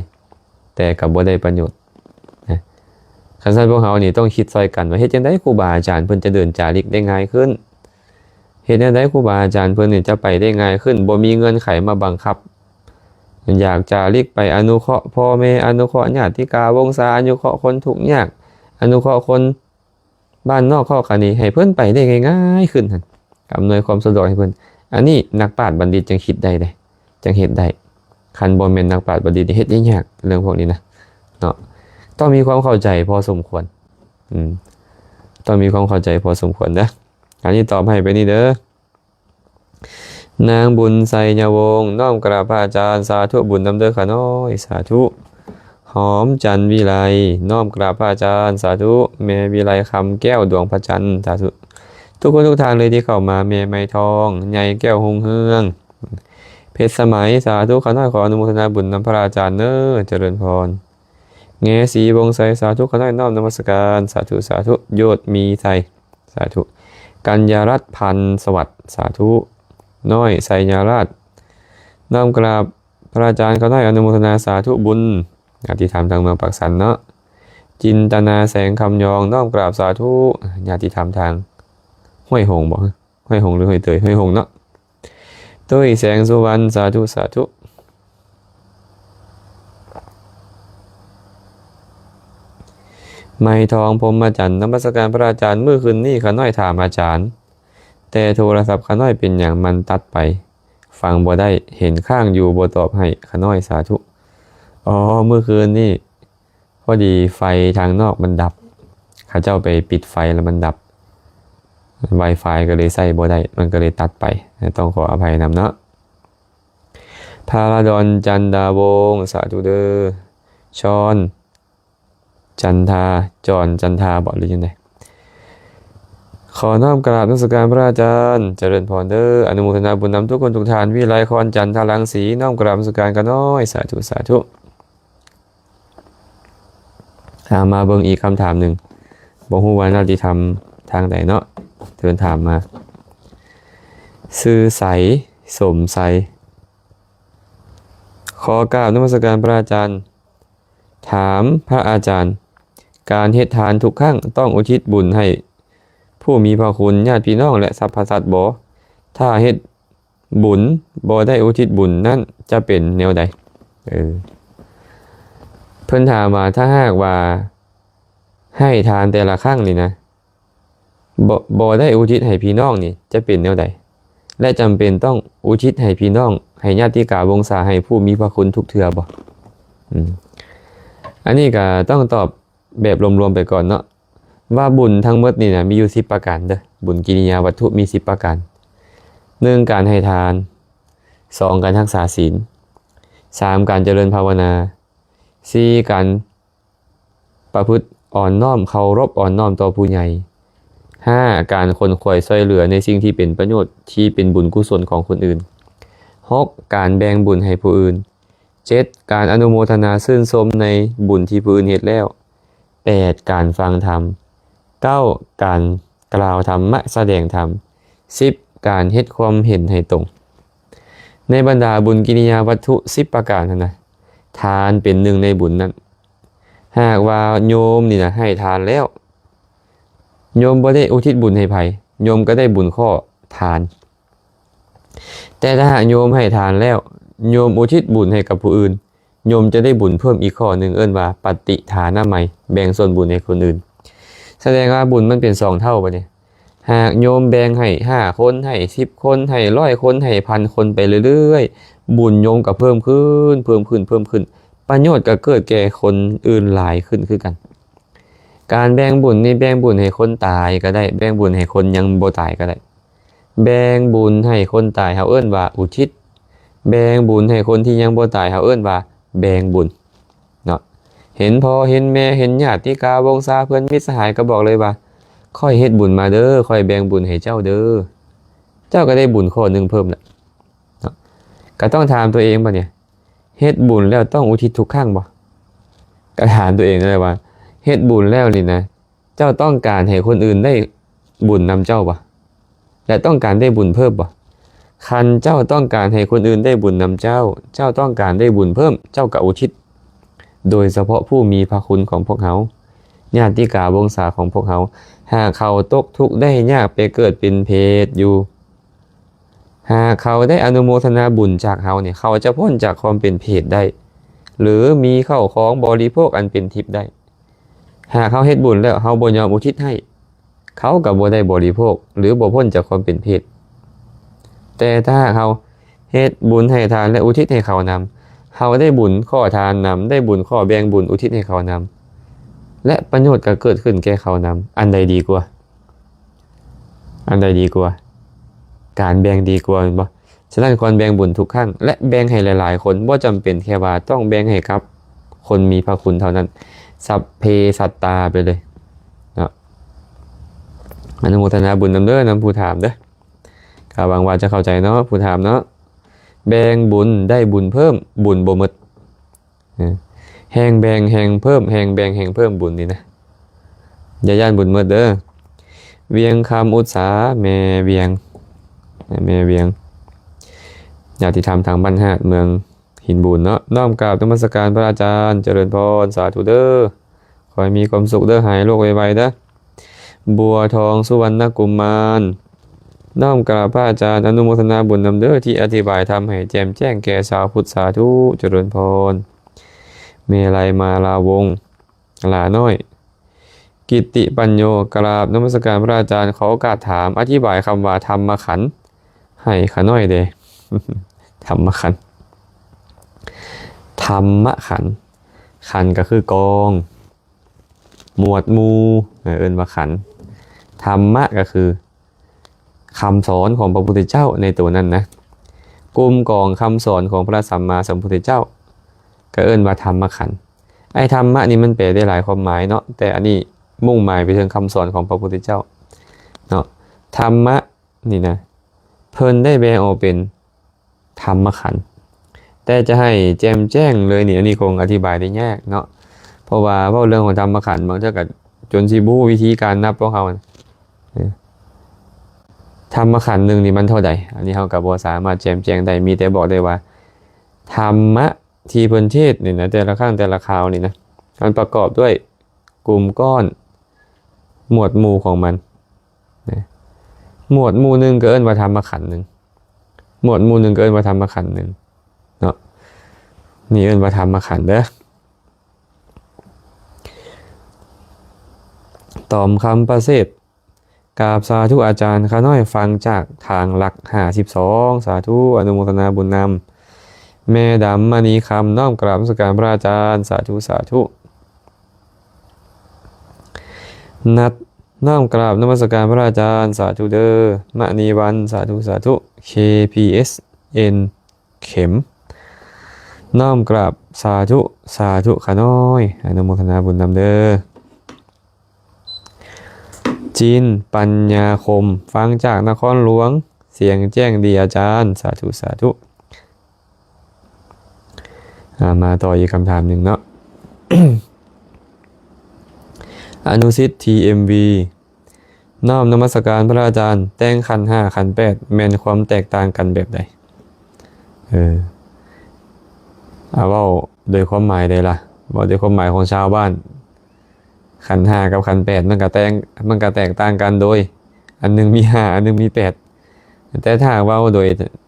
Speaker 1: แต่ก็บ่ได้ประโยชน์นะคันซั่นพวกเฮานี่ต้องคิดซอยกันว่าเฮ็ดจังได๋ครูบาอาจารย์เพิ่นจะเดินจาริกได้ง่ายขึ้นเฮ็ดจังได๋ครูบาอาจารย์เพิ่นนี่จะไปได้ง่ายขึ้นบ่มีเงื่อนไขมาบังคับอยากจาริกไปอนุเคราะห์พ่อแม่อนุเคราะห์ญาติกาวงศาอนุเคราะห์คนทุกข์ยากอนุเคราะห์คนบ้านนอกข้อคันนี้ให้เพิ่นไปได้ง่ายๆขึ้นหั่น อำนวยความสะดวกให้เพิ่นอันนี้นักปราชญ์บัณฑิตจังคิดได้เลยจังเฮ็ดได้คันบ่แม่นนักปราชญ์บัณฑิตเฮ็ดได้ยากเรื่องพวกนี้นะเนาะต้องมีความเข้าใจพอสมควรต้องมีความเข้าใจพอสมควรนะอันนี้ตอบให้ไปนี่เด้อนางบุญไสยาวงศ์น้อมกราบพระอาจารย์สาธุบุญนำเด้อค่ะน้อยสาธุหอมจันทร์วิไลน้อมกราบพระอาจารย์สาธุแม่วิไลคำแก้วดวงพระจันทร์สาธุทุกคนทุกทางเลยที่เข้ามาแม่ไม้ทองใหญ่แก้วหงเฮืองเพชรสมัยสาธุค่ะน้อยขออนุโมทนาบุญนำพระอาจารย์เน้อเจริญพรเงสีวงไสสาธุค่ะน้อยน้อมนมัสการสาธุสาธุโยชน์มีไทยสาธุกัญญารัตน์พันธ์สวัสดิ์สาธุน้อยไสยาราชน้อมกราบพระอาจารย์เขาได้อนุโมทนาสาธุบุญญาติธรรมทางเมืองปักสันเนาะจินตนาแสงคำยองน้อมกราบสาธุญาติธรรมทางห้วยหงบ่ห้วยหงหรือห้วยเตยห้วยหงเนาะตุ้ยแสงสุวรรณสาธุสาธุไม้ทองพรหมจันทร์นมัสการพระอาจารย์เมื่อคืนนี้ข้าน้อยถามอาจารย์แต่โทรศัพท์ข้าน้อยเป็นอย่างมันตัดไปฟังบ่ได้เห็นข้างอยู่บ่ตอบให้ข้าน้อยสาธุอ๋อเมื่อคืนนี่พอดีไฟทางนอกมันดับข้าเจ้าไปปิดไฟแล้วมันดับ Wi-Fi ก็เลยใส่บ่ได้มันก็เลยตัดไปต้องขออภัยนำเนาะพาราดอนจันดาวงศ์สาธุเด้อชอนจันทาจอนจันทาบอกหรือยังไงขอน้อมกราบนมัสการพระอาจารย์เจริญพรเด้ออนุโมทนาบุญนำทุกคนทุกทานวิไลคอนจันทารังสีน้อมกราบนมัสการกันน้อยสาธุสาธุมาเบิ่งอีกคำถามหนึ่งบ่ฮู้ว่านาฏธรรมทางไหนเนาะเทินถามมาซื่อใสสมใสขอกราบนมัสการพระอาจารย์ถามพระอาจารย์การเฮ็ดทานทุกครั้งต้องอุทิศบุญให้ผู้มีพระคุณญาติพี่น้องและสรรพสัตว์บ่ถ้าเฮ็ดบุญบ่ได้อุทิศบุญนั่นจะเป็นแนวใดเพิ่นถามว่าถ้าหากว่าให้ทานแต่ละครั้งนี่นะบ่ได้อุทิศให้พี่น้องนี่จะเป็นแนวใดและจำเป็นต้องอุทิศให้พี่น้องให้ญาติกาวงศาให้ผู้มีพระคุณทุกเทื่อบ่อันนี้ก็ต้องตอบแบบรวมๆไปก่อนเนาะว่าบุญทั้งหมดนี่นะมีอยู่10ประการเด้อบุญกิริยาวัตถุมี10ประการ1การให้ทาน2การรักษาศีล3การเจริญภาวนา4การประพฤติอ่อนน้อมเคารพอ่อนน้อมต่อผู้ใหญ่5การคนขวยช่วยเหลือในสิ่งที่เป็นประโยชน์ที่เป็นบุญกุศลของคนอื่น6การแบ่งบุญให้ผู้อื่น7การอนุโมทนาชื่นชมในบุญที่ผู้อื่นเฮ็ดแล้ว8การฟังธรรม9การกล่าวธรรมะแสดงธรรม10การเฮ็ดความเห็นให้ตรงในบรรดาบุญกิริยาวัตถุ10ประการนั้นนะทานเป็นหนึ่งในบุญนั้นหากว่าโยมนี่นะให้ทานแล้วโยมบ่ได้อุทิศบุญให้ไผโยมก็ได้บุญข้อทานแต่ถ้าหากโยมให้ทานแล้วโยมอุทิศบุญให้กับผู้อื่นโยมจะได้บุญเพิ่มอีกข้อหนึ่งเอิ้นว่าปฏิทานะไมแบ่งส่วนบุญให้คนอื่นแสดงว่าบุญมันเป็น2เท่าปะเนี่ยหากโยมแบ่งให้5คนให้10คนให้100คนให้1,000คนไปเรื่อยๆบุญโยมก็เพิ่มขึ้นประโยชน์ก็เกิดแก่คนอื่นหลายขึ้นคือกันการแบ่งบุญนี่แบ่งบุญให้คนตายก็ได้แบ่งบุญให้คนยังบ่ตายก็ได้แบ่งบุญให้คนตายเฮาเอิ้นว่าอุทิศแบ่งบุญให้คนที่ยังบ่ตายเฮาเอิ้นว่าแบ่งบุญเนาะเห็นพ่อเห็นแม่เห็นญาติกาวงศาเพื่อนมิตรสหายก็บอกเลยว่าค่อยเฮ็ดบุญมาเด้อค่อยแบ่งบุญให้เจ้าเด้อเจ้าก็ได้บุญข้อนึงเพิ่มแล้วเนาะก็ต้องถามตัวเองป่ะเนี่ยเฮ็ดบุญแล้วต้องอุทิศทุกครั้งบ่ก็ถามตัวเองเลยว่าเฮ็ดบุญแล้วนี่นะเจ้าต้องการให้คนอื่นได้บุญนำเจ้าบ่และต้องการได้บุญเพิ่มบ่คันเจ้าต้องการให้คนอื่นได้บุญนำเจ้าเจ้าต้องการได้บุญเพิ่มเจ้าก็อุทิศโดยเฉพาะผู้มีพระคุณของพวกเขาญาติกาวงศาของพวกเขาหากเขาตกทุกข์ได้ยากไปเกิดเป็นเพศอยู่หากเขาได้อนุโมทนาบุญจากเขาเนี่ยเขาจะพ้นจากความเป็นเพศได้หรือมีเข้าของบริโภคอันเป็นทิพย์ได้หากเขาเฮ็ดบุญแล้วเขาบ่ยอมอุทิศให้เขาก็บ่ได้บริโภคหรือบ่พ้นจากความเป็นเพศ แต่ถ้าเขาเฮ็ดบุญให้ทานและอุทิศให้เขานำเขาได้บุญข้อทานนำได้บุญข้อแบ่งบุญอุทิศให้เขานำและประโยชน์ก็เกิดขึ้นแก่เขานำอันใดดีกว่าอันใดดีกว่าการแบ่งดีกว่าเห็นบ่ฉะนั้นควรแบ่งบุญทุกครั้งและแบ่งให้หลายๆคนบ่จำเป็นแค่ว่าต้องแบ่งให้ครับคนมีพระคุณเท่านั้นสัพเพสัตตาไปเลยเนาะอนุโมทนาบุญนำเด้อนำผู้ถามเด้อก็หวังว่าจะเข้าใจเนาะผู้ถามเนาะแบ่งบุญได้บุญเพิ่มบุญบ่หมดแห่งแบ่งแห่งเพิ่มแห่งแบ่งแห่งเพิ่มบุญนี่นะอย่าย่านบุญหมดเด้อเวียงคำอุตสาแม่เวียงญาติธรรมทางบ้านหาดเมืองหินบุญเนาะน้อมกราบนมัสการพระอาจารย์เจริญพรสาธุเด้อขอให้มีความสุขเด้อหายโรคไวๆเด้อบัวทองสุวรรณกุมารน้อมกราบพระอาจารย์อนุโมทนาบุญนำเด้อที่อธิบายทำให้แจ่มแจ้งแก่ชาวพุทธสาธุเจริญพรเมลัยมาลาวงหลาน้อยกิตติปัญโยกราบนมัสการพระอาจารย์ขอโอกาสถามอธิบายคำว่าธรรมขันธ์ให้ขาน้อยเด้ ธรรมขันธ์ธรรมขันธ์ขันธ์ก็คือกองหมวดหมู่เอิ้นว่าขันธ์ธรรมะก็คือคำสอนของพระพุทธเจ้าในตัวนั้นนะกลุ่มกองคำสอนของพระสัมมาสัมพุทธเจ้าก็เอิ้นว่าธรรมขันธ์ไอ้ธรรมะนี่มันแปลได้หลายความหมายเนาะแต่อันนี้มุ่งหมายไปถึงคำสอนของพระพุทธเจ้าเนาะธรรมะนี่นะเพิ่นได้แบ่งออกเป็นธรรมขันธ์แต่จะให้แจ่มแจ้งเลยนี่อันนี้คงอธิบายได้ยากเนาะเพราะว่าเรื่องของธรรมขันธ์บางเท่ากับจนสิบูวิธีการนับของเขาธรรมขันธ์หนึ่งนี่มันเท่าใดอันนี้เขากับบ่สามารถแจ่มแจ้งได้มีแต่บอกได้ว่าธรรมะที่เพิ่นเทศน์นี่นะแต่ละครั้งแต่ละคราวนี่นะมันประกอบด้วยกลุ่มก้อนหมวดหมู่ของมันหมวดหมู่หนึ่งก็เอิ้นว่าธรรมขันธ์หนึ่งหมวดหมู่หนึ่งก็เอิ้นว่าธรรมขันธ์หนึ่งเนาะนี่เอิ้นว่าธรรมขันธ์เด้อตอมคำประเสริฐกราบสาธุอาจารย์ข้าน้อยฟังจากทางหลัก52สาธุอนุโมทนาบุญนำแม่ดำมณีคำน้อมกราบนมัสการพระอาจารย์สาธุสาธุนัดน้อมกราบนมัสการพระอาจารย์สาธุเด้อมณีวันสาธุสาธุ KPSN เข็มน้อมกราบสาธุสาธุข้าน้อยอนุโมทนาบุญนำเด้อจีนปัญญาคมฟังจากนครหลวงเสียงแจ้งดีอาจารย์สาธุสาธุมาต่ออีกคำถามหนึ่งเนาะ อนุสิทธิ์ TMV น้อมนมัสการพระอาจารย์แต่งขันธ์5ขันธ์8แม่นความแตกต่างกันแบบใดเว้าโดยความหมายใดล่ะเว้าโดยความหมายของชาวบ้านขันธ์5กับขันธ์8มันก็แตกต่างกันโดยอันนึงมี5อันนึงมี8แต่ถ้าเว้าโดย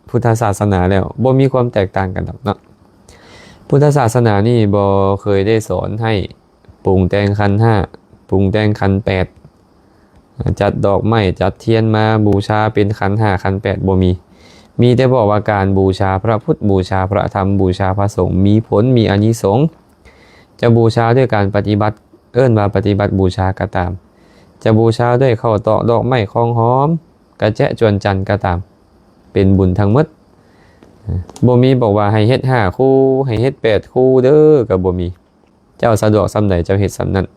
Speaker 1: พุทธศาสนาแล้วบ่มีความแตกต่างกันดอกเนาะพุทธศาสนานี่บ่เคยได้สอนให้ปรุงแต่งขันธ์5ปรุงแต่งขันธ์8จัดดอกไม้จัดเทียนมาบูชาเป็นขันธ์5ขันธ์8บ่มีแต่บอกว่าการบูชาพระพุทธบูชาพระธรรมบูชาพระสงฆ์มีผลมีอานิสงส์จะบูชาด้วยการปฏิบัติเอิ้นว่าปฏิบัติบูชาก็ตามจะบูชาด้วยข้าวตอกดอกไม้ของหอมกระแจะจวนจันทร์ก็ตามเป็นบุญทั้งหมดบ่มีบอกว่าให้เฮ็ด5คู่ให้เฮ็ด8คู่เด้อก็บ่มีเจ้าสะดวกส่ำใดเจ้าเฮ็ดส่ำนั้น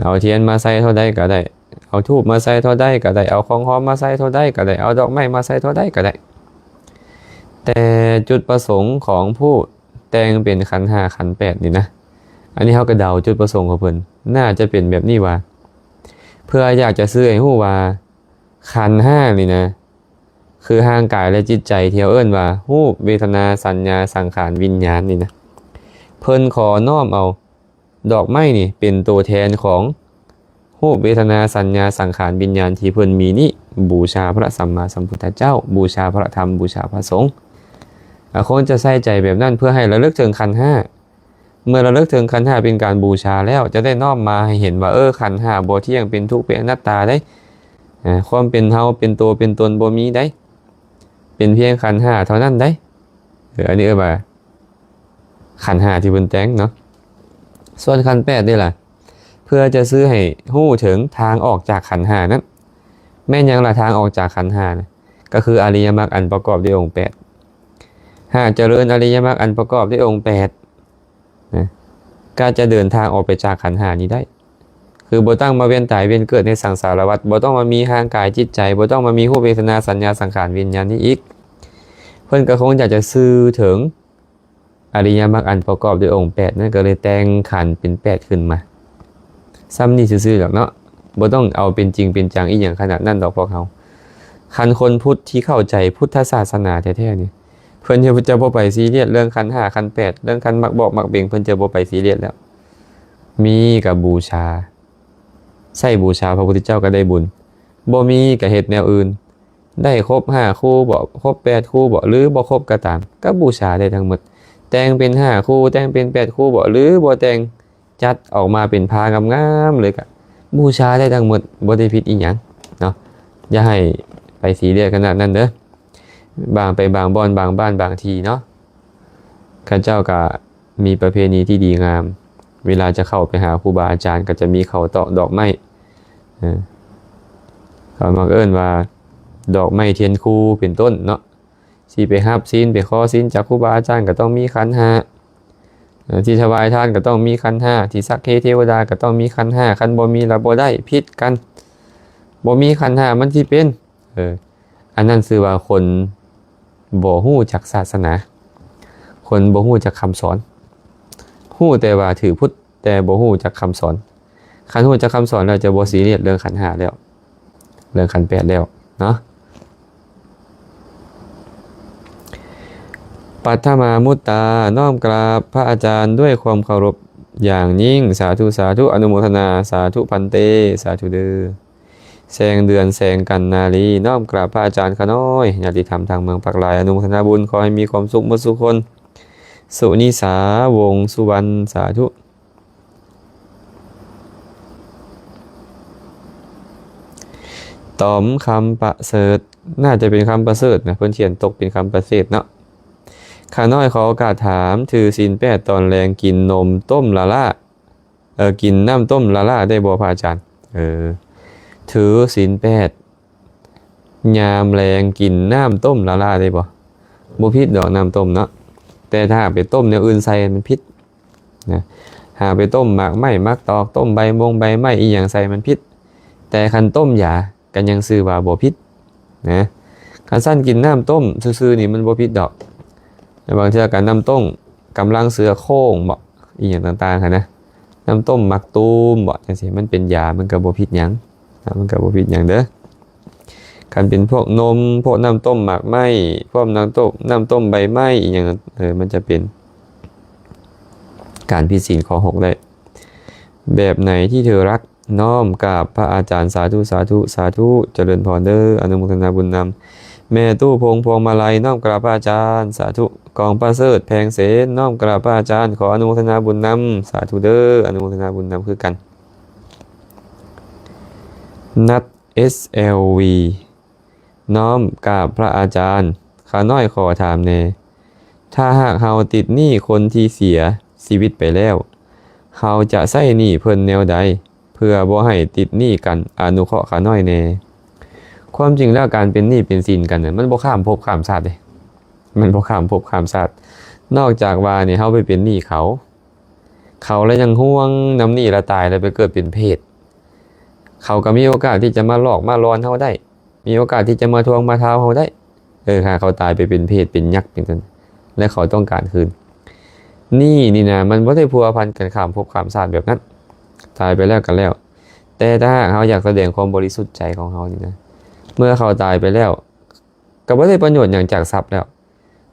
Speaker 1: เอาเทียนมาใส่เท่าใดก็ได้เอาธูปมาใส่เท่าใดก็ได้เอาของหอมมาใส่เท่าใดก็ได้เอาดอกไม้มาใส่เท่าใดก็ได้แต่จุดประสงค์ของผู้แต่งเป็นขันธ์5ขันธ์8นี่นะอันนี้เขาก็เดาจุดประสงค์ของเพิ่นน่าจะเป็นแบบนี้ว่าเพื่ออยากจะซื้อให้ฮู้ว่าขันธ์5นี่นะคือร่างกายและจิตใจที่เอิ้นว่ารูปเวทนาสัญญาสังขารวิญญาณนี่นะเพิ่นขอน้อมเอาดอกไม้นี่เป็นตัวแทนของรูปเวทนาสัญญาสังขารวิญญาณที่เพิ่นมีนี่บูชาพระสัมมาสัมพุทธเจ้าบูชาพระธรรมบูชาพระสงฆ์คนจะใส่ใจแบบนั้นเพื่อให้ระลึกถึงขันธ์5เมื่อระลึกถึงขันธ์5เป็นการบูชาแล้วจะได้น้อมมาให้เห็นว่าขันธ์5บ่เที่ยงเป็นทุกข์เป็นอนัตตาได้ความเป็นเฮาเป็นตัวเป็นตนบ่มีได้เ เป็นเพียงขันธ์5เท่านั้นได้อันนี้ว่าขันธ์5ที่เพิ่นแต่งเนาะส่วนขันธ์8นี่ล่ะเพื่อจะซื้อให้ฮู้ถึงทางออกจากขันธ์5นั้นแม่นยังล่ะทางออกจากขันธ์5นะก็คืออริยมรรคอันประกอบด้วยองค์8หากเจริญอริยมรรคอันประกอบด้วยองค์8นะก็จะเดินทางออกไปจากขันธ์5นี้ได้คือบ่ต้องมาเวียนตายเวียนเกิดในสังสารวัฏบ่ต้องมามีร่างกายจิตใจบ่ต้องมามีรูปเวทนาสัญญาสังขารวิญญาณนี้อีกเพิ่นก็คงอยากจะสื่อถึงอริยมรรคอันประกอบด้วยองค์8นั่นก็เลยแต่งขันธ์เป็น8ขึ้นมาซ้ำนี่ซื่อๆหรอกเนาะบ่ต้องเอาเป็นจริงเป็นจังอีหยังขนาดนั้นดอกพวกเขาคันคนพุทธที่เข้าใจพุทธศาสนาแท้ๆนี่เพิ่นจะบ่ไปซีเรียสเรื่องขันธ์5ขันธ์8เรื่องขันธ์มักบอกมักเบ่งเพิ่นจะบ่ไปซีเรียสแล้วมีก็บูชาใส่บูชาพระพุทธเจ้าก็ได้บุญบ่มีก็เฮ็ดแนวอื่นได้ครบ5คู่บ่ครบ8คู่บ่หรือบ่ครบก็ตามก็บูชาได้ทั้งหมดแต่งเป็น5คู่แต่งเป็น8คู่บ่หรือบ่แต่งจัดออกมาเป็นผ้างามๆเลยก็บูชาได้ทั้งหมดบ่ได้ผิดอีหยังเนาะอย่าให้ไปซีเรียสขนาดนั้นเด้อบางไปบางบ่อนบางบ้านบางทีเนาะข้าเจ้าก็มีประเพณีที่ดีงามเวลาจะเข้าไปหาครูบาอาจารย์ก็จะมีเขาตอกดอกไม้เขามักเอิ้นว่าดอกไม้เทียนคู่เป็นต้นเนาะสิไปรับศีลไปขอศีลจากครูบาอาจารย์ก็ต้องมีขันธ์5ที่ถวายทานก็ต้องมีขันธ์5ที่สักเคเทวดาก็ต้องมีขันธ์5คันบ่มีแล้วบ่ได้ผิดกันบ่มีขันธ์5มันสิเป็นอันนั้นคือว่าคนบ่ฮู้จักศาสนาคนบ่ฮู้จักคำสอนฮู้แต่ว่าถือพุทธแต่บ่ฮู้จักคำสอนคันฮู้จักคำสอนแล้วจะบ่ซีเรียสเรื่องขันธ์5แล้วเรื่องขันธ์8แล้วเนาะปัทมามุตตาน้อมกราบพระอาจารย์ด้วยความเคารพอย่างยิ่งสาธุสาธุอนุโมทนาสาธุพันเตสาธุเด้อแสงเดือนแสงกันนาลีน้อมกราบพระอาจารย์ขน้อยญาติธรรมทางเมืองปักหลายอนุโมทนาบุญขอให้มีความสุขหมดทุกคนสุนิสาวงสุวรรณสาธุตอมคำประเสริฐน่าจะเป็นคำประเสริฐนะเพิ่นเขียนตกเป็นคำประเสริฐเนาะข้าน้อยขอโอกาสถามถือศีล8ตอนแรงกินนมต้มละล่ากินน้ำต้มละล่าได้บ่พระอาจารย์ถือศีล8ยามแรงกินน้ำต้มละล่าได้บ่ผิดดอกน้ำต้มเนาะแต่ถ้าไปต้มแนวอื่นใส่มันผิดนะหาไปต้มหมากไม้มักตอกต้มใบมงใบไม้อีหยังใส่มันผิดแต่คันต้มยากันยังซื้อว่าบ่ผิดนะคันสั้นกินน้ำต้มซื่อๆนี่มันบ่ผิดดอกแต่บางเทื่อกันน้ำต้มกำลังเสือโค้งบ่อีหยังต่างๆค่ะนะน้ำต้มมักตูมบ่จังซี่มันเป็นยามันก็บ่ผิดหยังมันก็บ่ผิดหยังเด้อคันเป็นพวกนมพวกน้ำต้มหมากไม้พวกน้ำต้มใบไม้อีหยังมันจะเป็นการผิดศีลข้อ6ได้แบบไหนที่เธอรักน้อมกราบพระอาจารย์สาธุสาธุสาธุเจริญพรเด้ออนุโมทนาบุญนำแม่ตู้พวงมาลัยน้อมกราบพระอาจารย์สาธุกองประเสริฐแพงเสนน้อมกราบพระอาจารย์ขออนุโมทนาบุญนำสาธุเด้ออนุโมทนาบุญนำคือกันนัด SLV น้อมกราบพระอาจารย์ข้าน้อยขอถามแน่ถ้าหากเฮาติดหนี้คนที่เสียชีวิตไปแล้วเฮาจะใช้หนี้เพิ่นแนวใดเพื่อบ่ให้ติดหนี้กันอนุเคราะห์ข้าน้อยแน่ความจริงแล้วการเป็นหนี้เป็นสินกันเนี่ยมันบ่ข้ามภพข้ามชาติเลยมันบ่ข้ามภพข้ามชาตินอกจากว่าเนี่ยเฮาไปเป็นหนี้เขาแล้วยังห่วงน้ำหนี้ละตายแล้วไปเกิดเป็นเพศเขาก็มีโอกาสที่จะมาหลอกมาลอนเฮาได้มีโอกาสที่จะมาทวงมาท้าเฮาได้ค่ะเขาตายไปเป็นเพศเป็นยักษ์เป็นต้นและเขาต้องการคืนนี่นะมันบ่ได้พัวพันกันข้ามภพข้ามชาติแบบนั้นตายไปแล้วกันแล้วแต่ถ้าเขาอยากแสดงความบริสุทธิ์ใจของเขานี่นะเมื่อเขาตายไปแล้วก็บ่ได้ประโยชน์อย่างจากทรัพย์แล้ว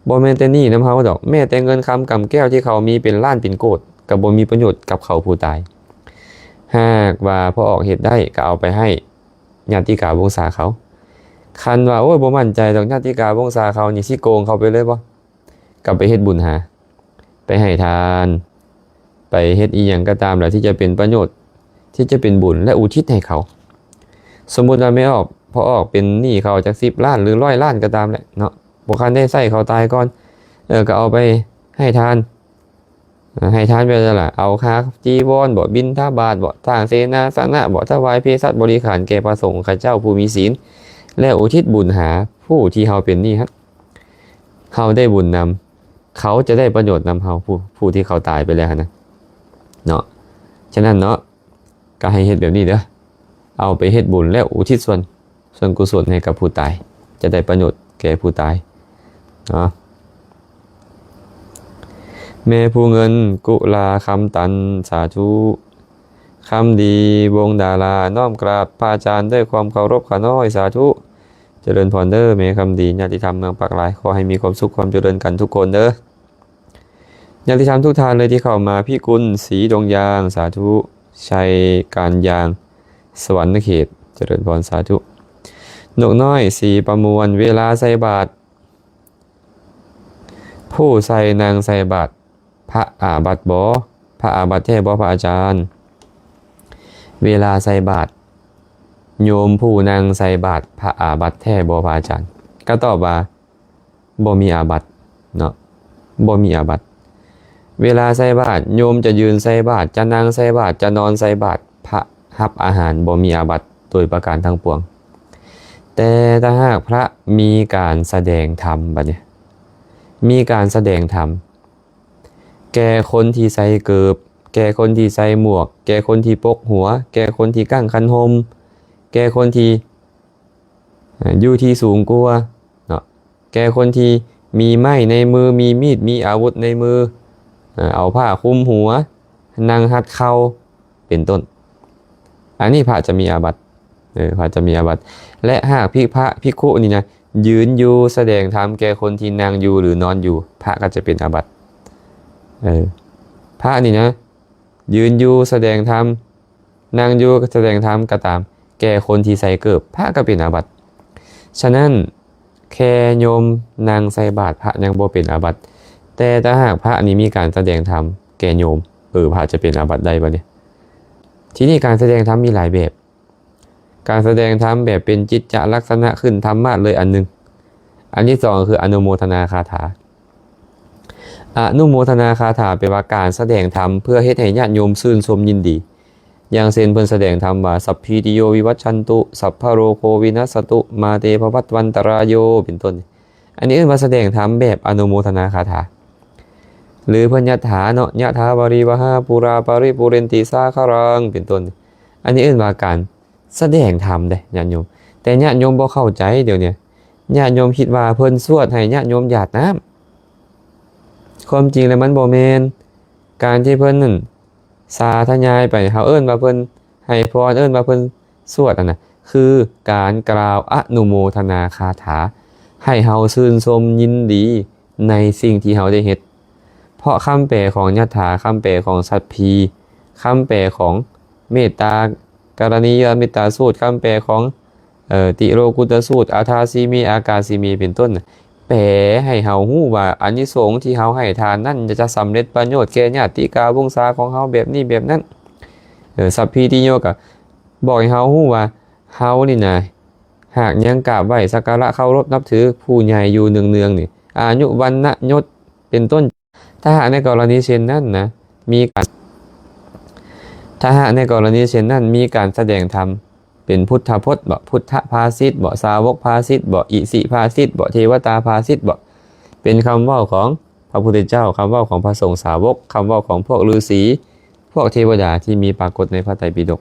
Speaker 1: บ่แม่นแต่นี่นำเฮาดอกแม้แต่เงินคำกำแก้วที่เขามีเป็นล้านเป็นโกฏก็บ่มีประโยชน์กับเขาผู้ตายหากว่าพอออกเหตุได้ก็เอาไปให้ญาติกาวงศาเขาคันว่าโอ้ยบ่มั่นใจดอกญาติกาวงศาเขานี่สิโกงเขาไปเลยบ่กลับไปเฮ็ดบุญหาไปให้ทานไปเฮ็ดอีหยังก็ตามแหละที่จะเป็นประโยชน์ที่จะเป็นบุญและอุทิศให้เขาสมมุติว่าไม่ออกพอออกเป็นหนี้เขาจาก10 ล้านหรือ100 ล้านก็ตามแหละเนาะบ บ่คันได้ใส่เขาตายก่อนก็เอาไปให้ทานให้ทานไปแล้วล่ะเอาค่าจีวรบ่บิณฑบาตบ่สร้างเสนาสนะบ่ถวายเภสัชบริขารแก่พระสงฆ์ข้าเจ้าผู้มีศีลและอุทิศบุญหาผู้ที่เฮาเป็นนี่ครับเฮาได้บุญนำเขาจะได้ประโยชน์นำเฮาผู้ที่เขาตายไปแล้วนะเนาะฉะนั้นเนาะก็ให้เฮ็ดแบบนี้เด้อเอาไปเฮ็ดบุญแล้วอุทิศส่วนกุศลให้กับผู้ตายจะได้ประโยชน์แก่ผู้ตายเนาะแม่ผู้เงินกุลาคำตันสาธุคำดีวงดาราน้อมกราบพระอาจารย์ด้วยความเคารพขน้อยสาธุเจริญพรเด้อแม่คำดีญาติธรรมเมืองปากหลายขอให้มีความสุขความเจริญกันทุกคนเด้อญาติธรรมทุกท่านเลยที่เข้ามาพี่กุลศรีดงยางสาธุชัยการยางสวรรค์เขตเจริญพรสาธุนกน้อยสีประมวลเวลาใส่บาตรผู้ใส่นางใส่บาตรพระอาบัติบ่พระอาบัติแท้บ่พระอาจารย์เวลาใส่บาตรโยมผู้นางใส่บาตรพระอาบัติแท้บ่พระอาจารย์ก็ตอบว่าบ่มีอาบัติเนาะบ่มีอาบัติเวลาใส่บาตรโยมจะยืนใส่บาตรจะนั่งใส่บาตรจะนอนใส่บาตรพระรับอาหารบ่มีอาบัติโดยประการทั้งปวงแต่ถ้าหากพระมีการแสดงธรรมบัดนี้มีการแสดงธรรมแก่คนที่ใส่เกิบแก่คนที่ใส่หมวกแก่คนที่ปกหัวแก่คนที่กั้งคันหมแก่คนที่อยู่ที่สูงกว่าเนาะแก่คนที่มีไม้ในมือมีมีดมีอาวุธในมือเอาผ้าคลุมหัวนั่งหัดเข่าเป็นต้นอันนี้พระจะมีอาบัติพระจะมีอาบัติและหากพระภิกขุนี่นะยืนอยู่แสดงธรรมแก่คนที่นั่งอยู่หรือนอนอยู่พระก็จะเป็นอาบัติพระนี่นะยืนอยู่แสดงธรรมนั่งอยู่แสดงธรรมก็ตามแก่คนที่ใส่เกิบพระก็เป็นอาบัติฉะนั้นแค่โยมนางใส่บาตรพระยังบ่เป็นอาบัติแต่ถ้าหากพระนี้มีการแสดงธรรมแก่โยมพระจะเป็นอาบัติได้บ่เนี่ยที่นี่การแสดงธรรมมีหลายแบบการแสดงธรรมแบบเป็นจิตจะลักษณะขึ้นธรรมะเลยอันหนึ่งอันที่สองคืออนุโมทนาคาถาอนุโมทนาคาถาเป็นว่าการแสดงธรรมเพื่อให้ญาติโยมชื่นชมยินดีอย่างเช่นเพิ่นแสดงธรรมว่าสัพพิติโยวิวัชชันตุสัพพะโรโควินัสสตุมาเตภวัตวันตรายโยเป็นต้นอันนี้เรียกว่าแสดงธรรมแบบอนุโมทนาคาถาหรือเพิ่นยถาเนาะยถาวาริวหาปุราปาริปุเรนติสาคารังเป็นต้นอันนี้เรียกว่าการแสดงธรรมเด้ญาติโยมแต่ญาติโยมบ่เข้าใจเดี๋ยวนี้ญาติโยมคิดว่าเพิ่นสวดให้ญาติโยมหยาดน้ำความจริงแล้วมันบ่แม่นการที่เพิ่นนั่นสาธยายไปเฮาเอิ้นว่าเพิ่นให้พรเอิ้นว่าเพิ่นสวดอันน่ะคือการกล่าวอนุโมทนาคาถาให้เฮาชื่นชมยินดีในสิ่งที่เฮาได้เฮ็ดเพราะคำแปลของยถาคำแปลของสัพพีคำแปลของเมตตากรณียเมตตาสูตรคำแปลของติโรกุตสูตรอาทาสีมีอากาสีมีเป็นต้นแปลให้เฮาฮู้ว่าอานิสงส์ที่เฮาให้ทานนั่นจะสำเร็จประโยชน์แก่ญาติกาวงศาของเฮาแบบนี้แบบนั้นสัพพิติโยก็บอกให้เฮาฮู้ว่าเฮานี่นะหากยังกราบไหว้สักการะเคารพนับถือผู้ใหญ่อยู่เนืองๆนี่อายุวรรณะยศเป็นต้นถ้าหากในกรณีเช่นนั้นนะมีการถ้าหากในกรณีเช่นนั้นมีการแสดงธรรมเป็นพุทธพจน์บ่พุทธภาษิตบ่สาวกภาษิตบ่อิสิภาษิตบ่เทวตาภาษิตบ่เป็นคำเว้าของพระพุทธเจ้าคำเว้าของพระสงฆ์สาวกคำเว้าของพวกฤาษีพวกเทวดาที่มีปรากฏในพระไตรปิฎก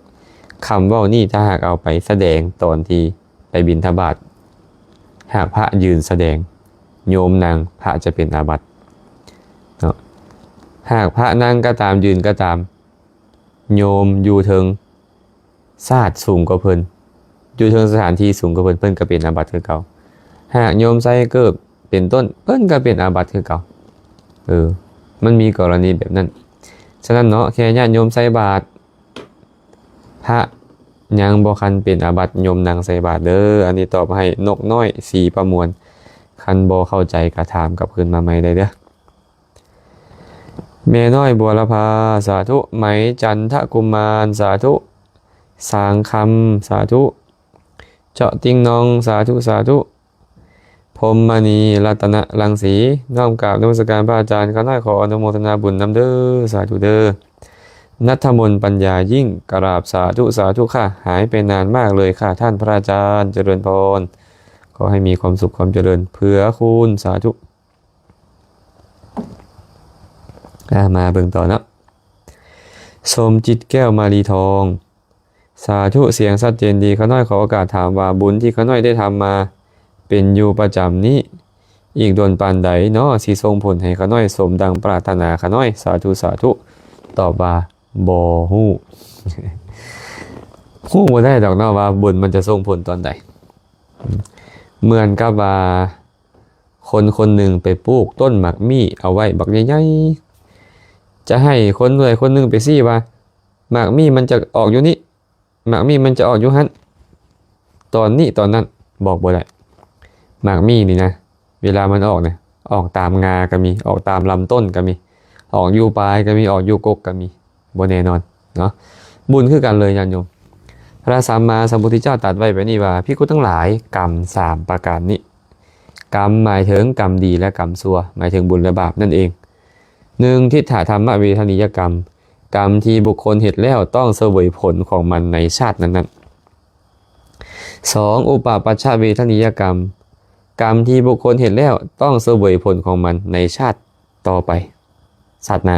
Speaker 1: คำเว้านี่ถ้าหากเอาไปแสดงตอนที่ไปบิณฑบาตหากพระยืนแสดงโยมนางพระจะเป็นอาบัติเนาะหากพระนั่งก็ตามยืนก็ตามโยมอยู่เทิงศาสตร์สูงกว่าเพิ่นอยู่เทิงสถานที่สูงกว่าเพิ่นก็เป็นอาบัติคือเก่าหากโยมใส่เกิบเป็นต้นเพิ่นก็เป็นอาบัติคือเก่ามันมีกรณีแบบนั้นฉะนั้นเนาะแค่ญาติโยมใส่บาตรพระยังบ่คันเป็นอาบัติโยมนางใส่บาตรเด้ออันนี้ตอบให้นกน้อยสีประมวลคันบ่เข้าใจก็ถามกลับคืนมาใหม่ได้เด้อแม่น้อยบัวละพาสาธุไหมจันทกุมารสาธุสางคำสาธุเจาะติงนองสาธุสาธุพ พรหมณีรัตนรังสีน้อมกราบนมัสการพระอาจารย์ข้าน้อยขออนุโมทนาบุญนำเด้อสาธุเด้อนัทมนต์ปัญญายิ่งกราบสาธุสาธุค่ะหายไปนานมากเลยค่ะท่านพระอาจารย์เจริญพรขอให้มีความสุขความเจริญเผื่อคุณสาธุมาเบิ่งต่อเนาะสมจิตแก้วมาลีทองสาธุเสียงชัดเจนดีข้าน้อยขอโอกาสถามว่าบุญที่ข้าน้อยได้ทำมาเป็นอยู่ประจำนี้อีกโดนปานใดเนาะสิส่งผลให้ข้าน้อยสมดังปรารถนาข้าน้อยสาธุสาธุตอบว่าบ่ฮู้ ฮู้บ่ได้ดอกเนาะว่าบุญมันจะส่งผลตอนใดเหมือนกับว่าคนคนหนึ่งไปปลูกต้นหมากมี่เอาไว้บักใหญ่ๆจะให้คนรวยคนหนึ่งไปซี่ว่าหมากมี่มันจะออกอยู่นี่หมากมี่มันจะออกอยู่หั่นตอนนี้ตอนนั้นบอกบ่ได้หมากมี่นี่นะเวลามันออกเนี่ยออกตามงาก็มีออกตามลำต้นก็มีออกอยู่ปลายก็มีออกอยู่กกก็มีบ่แน่นอนเนาะบุญคือกันเลยญาติโยมพระสัมมาสัมพุทธเจ้าตรัสไว้แบบนี้ว่าภิกขุทั้งหลายกรรม3ประการนี้กรรมหมายถึงกรรมดีและกรรมชั่วหมายถึงบุญและบาปนั่นเอง1ทิฏฐธรรมเวทนิยกรรมกรรมที่บุคคลเฮ็ดแล้วต้องเสวยผลของมันในชาตินั้นๆ2อุปปัชชเวทนิยกรรมกรรมที่บุคคลเห็นแล้วต้องเสวยผลของมันในชาติต่อไปชาติหน้า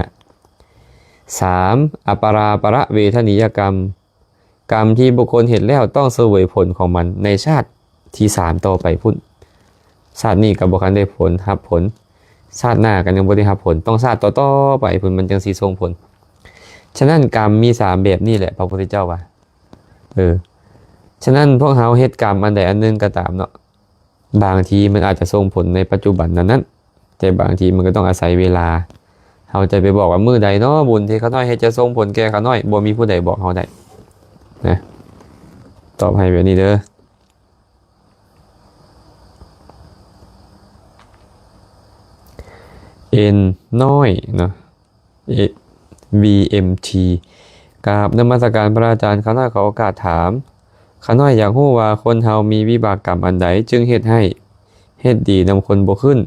Speaker 1: 3. อปราประเวทนิยกรรมกรรมที่บุคคลเห็นแล้วต้องเสวยผลของมันในชาติที่3ต่อไปพุ่นชาตินี้กับบุคคลได้ผลรับผลชาติหน้ากันยังบ่ได้รับผลต้องชาติต่อๆไปพุ่นมันจังสิส่งผลฉะนั้นกรรมมี3แบบนี้แหละพระพุทธเจ้าว่าฉะนั้นพวกเฮาเฮ็ดกรรมอันใดอันหนึงก็ตามเนาะบางทีมันอาจจะส่งผลในปัจจุบันนั้นแต่บางทีมันก็ต้องอาศัยเวลาเฮาจะไปบอกว่ามื้อใดเนาะบุญที่ข้าน้อยเฮ็ดจะส่งผลแก่ข้าน้อยบ่มีผู้ใดบอกเฮาได้นะตอบให้แบบนี้เด้อN น้อยเนาะ VMT กราบนมัสการพระอาจารย์ข้าน้อยขอโอกาสถามข้าน้อยอยากรู้ว่าคนเฮามีวิบากกรรมอันใดจึงเฮ็ดให้เฮ็ดดีนำคนบ่ขึ้น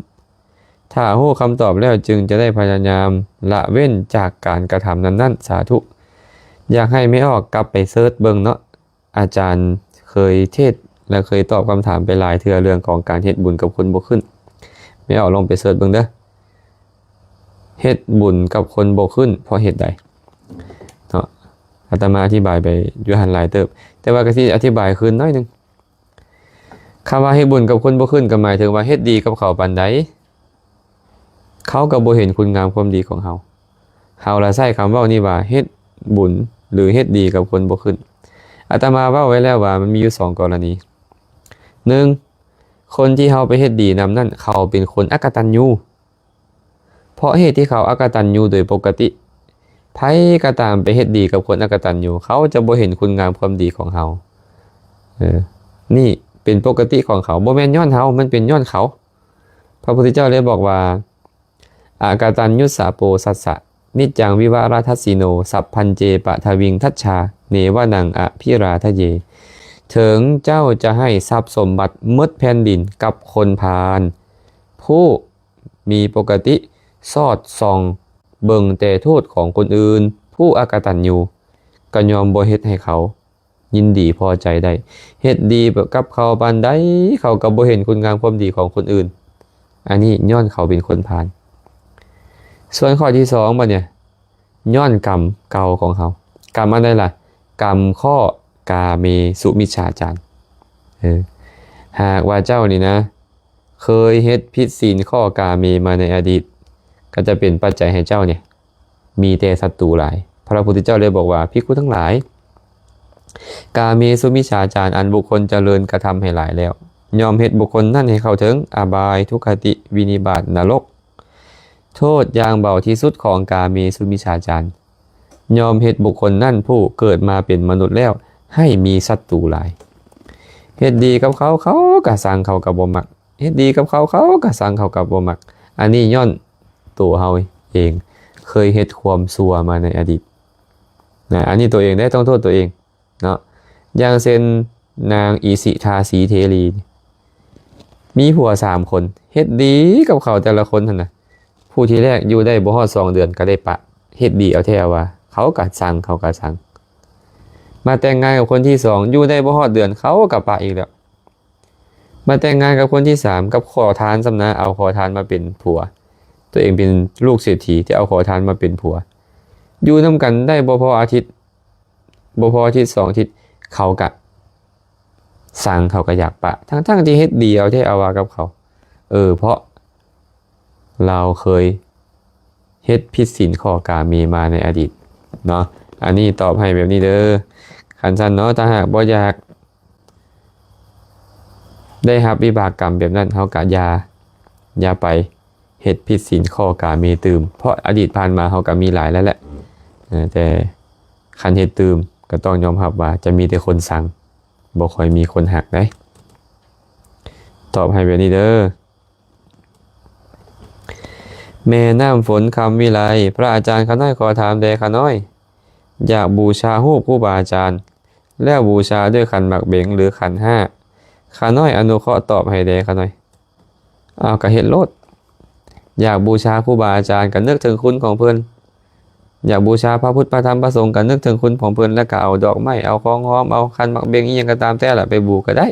Speaker 1: ถ้ารู้คำตอบแล้วจึงจะได้พยายามละเว้นจากการกระทำนั้นๆสาธุอยากให้ไม่ออกกลับไปเสิร์ชเบิ่งเนาะอาจารย์เคยเทศและเคยตอบคำถามไปหลายเทื่อเรื่องของการเฮ็ดบุญกับคนบ่ขึ้นไม่ออกลองไปเสิร์ชเบิ่งเด้อเฮ็ดบุญกับคนบ่ขึ้นเพราะเหตุใดเนาะอาตมาอธิบายไปอยู่หันหลายเติบแต่ว่าก็สิอธิบายคืนน้อยนึงคำว่าเฮ็ดบุญกับคนบ่ขึ้นก็หมายถึงว่าเฮ็ดดีกับเขาปานใดเขาก็บ่เห็นคุณงามความดีของเฮาเฮาละใช้คำเว้านี่ว่าเฮ็ดบุญหรือเฮ็ดดีกับคนบ่ขึ้นอาตมาเว้าไว้แล้วว่ามันมีอยู่2กรณี1คนที่เฮาไปเฮ็ดดีนำนั่นเขาเป็นคนอกตัญญูเพราะเหตุที่เขาอกตัญญูโดยปกติไผก็ตามไปเฮ็ดดีกับคนอกตัญญูเขาจะบ่เห็นคุณงามความดีของเฮานี่เป็นปกติของเขาบ่แม่นย้อนเฮามันเป็นย้อนเขาพระพุทธเจ้าเลยบอกว่าอากตัญญูสาโปสัสสะนิจจังวิวาราทัสสิโนสัพพันเจปะทวิงทัชชาเนวนังอภิราทะเยถึงเจ้าจะให้ทรัพย์สมบัติหมดแผ่นดินกับคนพาลผู้มีปกติสอดส่องเบิ่งแต่โทษของคนอื่นผู้อกตัญญูก็ยอมบ่เฮ็ดให้เขายินดีพอใจได้เฮ็ดดีกับเขาปานใดเขาก็บ่เห็นคุณงามความดีของคนอื่นอันนี้ย้อนเขาเป็นคนพาลส่วนข้อที่2บัดเนี่ยย้อนกรรมเก่าของเขากรรมอะไรล่ะกรรมข้อกาเมสุมิจฉาจารหากว่าเจ้านี่นะเคยเฮ็ดผิดศีลข้อกาเมมาในอดีตก็จะเป็นปัจจัยให้เจ้าเนี่ยมีแต่ศัตรูหลายพระพุทธเจ้าเลยบอกว่าภิกขุทั้งหลายกาเมสุมิจฉาจารอันบุคคลเจริญกระทำให้หลายแล้วยอมเฮ็ดบุคคลนั่นให้เข้าถึงอบายทุกขติวินิบาตนรกโทษอย่างเบาที่สุดของกาเมสุมิจฉาจารยอมเฮ็ดบุคคลนั่นผู้เกิดมาเป็นมนุษย์แล้วให้มีศัตรูหลายเฮ็ดดีกับเขาเขาก็สั่งเขาก็บ่มักเฮ็ดดีกับเขาเขาก็สั่งเขาก็บ่มักอันนี้ย้อนตัวเฮาเองเคยเฮ็ดความชั่วมาในอดีตนะอันนี้ตัวเองได้ต้องโทษตัวเองเนาะอย่างเช่นนางอีสิทาสีเทลี มีผัว3คนเฮ็ดดีกับเขาแต่ละคนหั่นน่ะผู้ที่แรกอยู่ได้บ่ฮอด2 เดือนก็ได้ปะเฮ็ดดีเอาแท้ว่าเขาก็สั่งมาแต่งงานกับคนที่2อยู่ได้บ่ฮอดเดือนเขาก็ปะอีกแล้วมาแต่งงานกับคนที่3กับขอทานซำนะเอาขอทานมาเป็นผัวตัวเองเป็นลูกเศรษฐีที่เอาขอทานมาเป็นผัวอยู่นำกันได้บ่พออาทิตย์2 อาทิตย์เขาก็สั่งเขาก็อยากปะทั้งที่เฮ็ดดีเอาแท้เอาว่ากับเขาเพราะเราเคยเฮ็ดผิดศีลข้อกาเมมาในอดีตเนาะอันนี้ตอบให้แบบนี้เด้อคันซั่นเนาะถ้าหากบ่อยากได้รับวิบากกรรมแบบนั้นเฮาก็อย่าไปเฮ็ดผิดศีลข้อกาเมตื่มเพราะอดีตผ่านมาเฮาก็มีหลายแล้วแหละแต่คันเฮ็ดตื่มก็ต้องยอมรับว่าจะมีแต่คนสั่งบ่ค่อยมีคนหักได้ตอบให้แบบนี้เด้อแม่น้ำฝนคำวิไลพระอาจารย์ข้าน้อยขอถามแด่ข้าน้อยอยากบูชารูปครูบาอาจารย์แล้วบูชาด้วยขันหมักเบงหรือขัน5ข้าน้อยอนุเคราะห์ตอบให้แด่ข้าน้อยก็เฮ็ดโลดอยากบูชาครูบาอาจารย์ก็นึกถึงคุณของเพิ่นอยากบูชาพระพุทธพระธรรมพระสงฆ์ก็นึกถึงคุณของเพิ่นแล้วก็เอาดอกไม้เอาของหอมเอาขันหมักเบงอีหยังก็ตามแต่ละไปบูก็ได้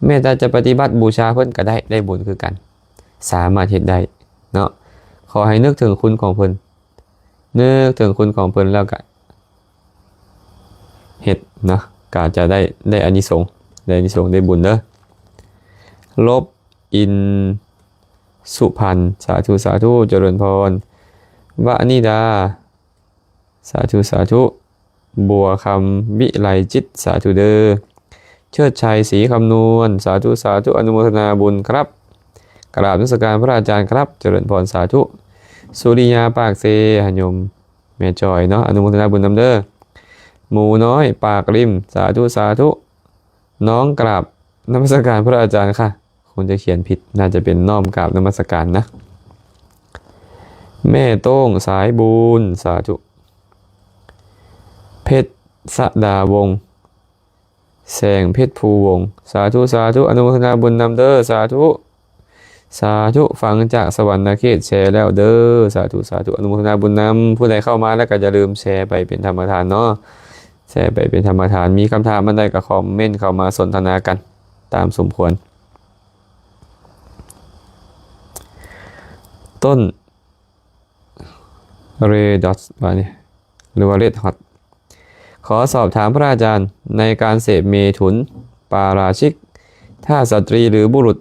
Speaker 1: แม้แต่จะปฏิบัติบูชาเพิ่นก็ได้บุญคือกันสามารถเฮ็ดได้เนาะขอให้นึกถึงคุณของเพิ่นนึกถึงคุณของเพิ่นแล้วก็เฮ็ดนะก็จะได้อานิสงส์ได้บุญเด้อลบอินสุพรรณสาธุเจริญพรวนิดาสาธุบัวคำวิไลจิตสาธุเด้อเชิดชัยศรีคำนวณสาธุอนุโมทนาบุญครับกราบนมัสการพระอาจารย์ครับเจริญพรสาธุสุริยาปากเซหยมแม่จอยเนาะอนุโมทนาบุญนำเด้อหมูน้อยปากริมสาธุน้องกราบนมัสการพระอาจารย์ค่ะคงจะเขียนผิดน่าจะเป็นน้อมกราบนมัสการนะแม่โต้งสายบุญสาธุเพชรสดาวงแสงเพชรภูวงสาธุอนุโมทนาบุญนำเด้อสาธุฟังจากสวรรค์เขตแชร์แล้วเด้อสาธุอนุโมทนาบุญนำผู้ใดเข้ามาแล้วก็อย่าลืมแชร์ไปเป็นธรรมทานเนาะแชร์ไปเป็นธรรมทานมีคำถามอันใดก็คอมเมนต์เข้ามาสนทนากันตามสมควรต้นเรดอทว่านี่หรือว่าเรดฮอตขอสอบถามพระอาจารย์ในการเสพเมถุนปาราชิกถ้าสตรีหรือบุรุษ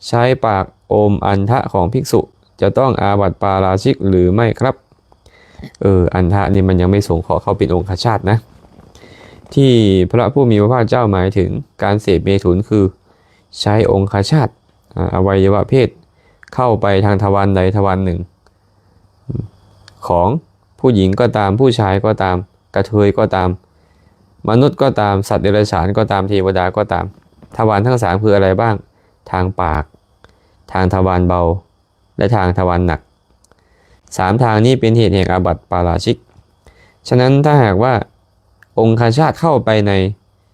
Speaker 1: ใช้ปากโอมอันทะของภิกษุจะต้องอาบัติปาราชิกหรือไม่ครับอันทะนี่มันยังไม่ส่งขอเข้าเป็นองคชาตนะที่พระผู้มีพระภาคเจ้าหมายถึงการเสพเมถุนคือใช้องคชาตอวัยวะเพศเข้าไปทางทวารใดทวารหนึ่งของผู้หญิงก็ตามผู้ชายก็ตามกระเทยก็ตามมนุษย์ก็ตามสัตว์เดรัจฉานก็ตามเทวดาก็ตามทวารทั้ง3คืออะไรบ้างทางปากทางทวารเบาและทางทวารหนัก3ทางนี้เป็นเหตุแห่งอาบัติปาราชิกฉะนั้นถ้าหากว่าองคชาตเข้าไปใน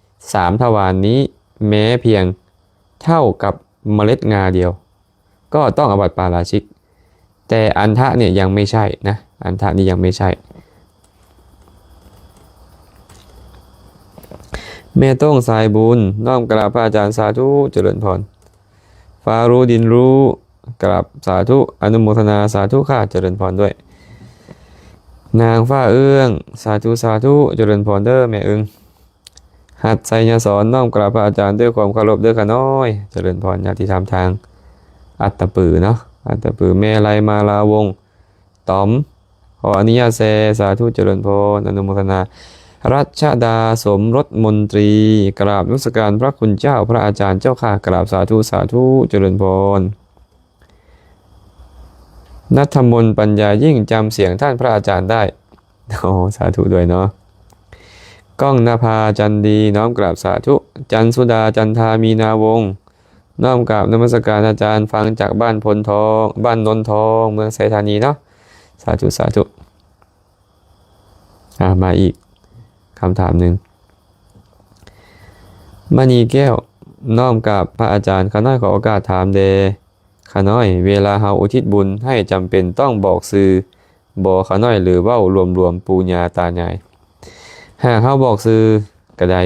Speaker 1: 3ทวารนี้แม้เพียงเท่ากับเมล็ดงาเดียวก็ต้องอาบัติปาราชิกแต่อันทะเนี่ยยังไม่ใช่นะอันทะนี่ยังไม่ใช่แม่ต้องสายบุญน้อมกราบพระอาจารย์สาธุเจริญพรฟ้ารู้ดินรู้กราบสาธุอนุโมทนาสาธุค่ะเจริญพรด้วยนางฟ้าเอื้องสาธุเจริญพรเด้อแม่อึงหัดไสยสอนน้อมกราบพระอาจารย์ด้วยความเคารพเด้อค่ะน้อยเจริญพรญาติธรรมทางอัตตปือเนาะอัตตปือแม่ไลมาลาวงต๋อมขออนุญาตแซสาธุเจริญพรอนุโมทนารัชดาสมรสมนตรีกราบนมัสการพระคุณเจ้าพระอาจารย์เจ้าค่ะกราบสาธุเจริญพรนัทมนต์ปัญญายิ่งจำเสียงท่านพระอาจารย์ได้สาธุด้วยเนาะก้องนภาจันดีน้อมกราบสาธุจันสุดาจันทามีนาวงศ์น้อมกราบนมัสการอาจารย์ฟังจากบ้านพลทองบ้านนนทองเมืองไสธานีเนาะสาธุมาอีกคำถามหนึ่งมณีแก้ว น้อมกับพระอาจารย์ข้าน้อยขอโอกาสถามเดข้าน้อยเวลาเฮาอุทิศบุญให้จำเป็นต้องบอกซื่อบ่ข้าน้อยหรือเว้ารวมๆปู่ย่าตายายหากเฮาบอกซื่อก็ได้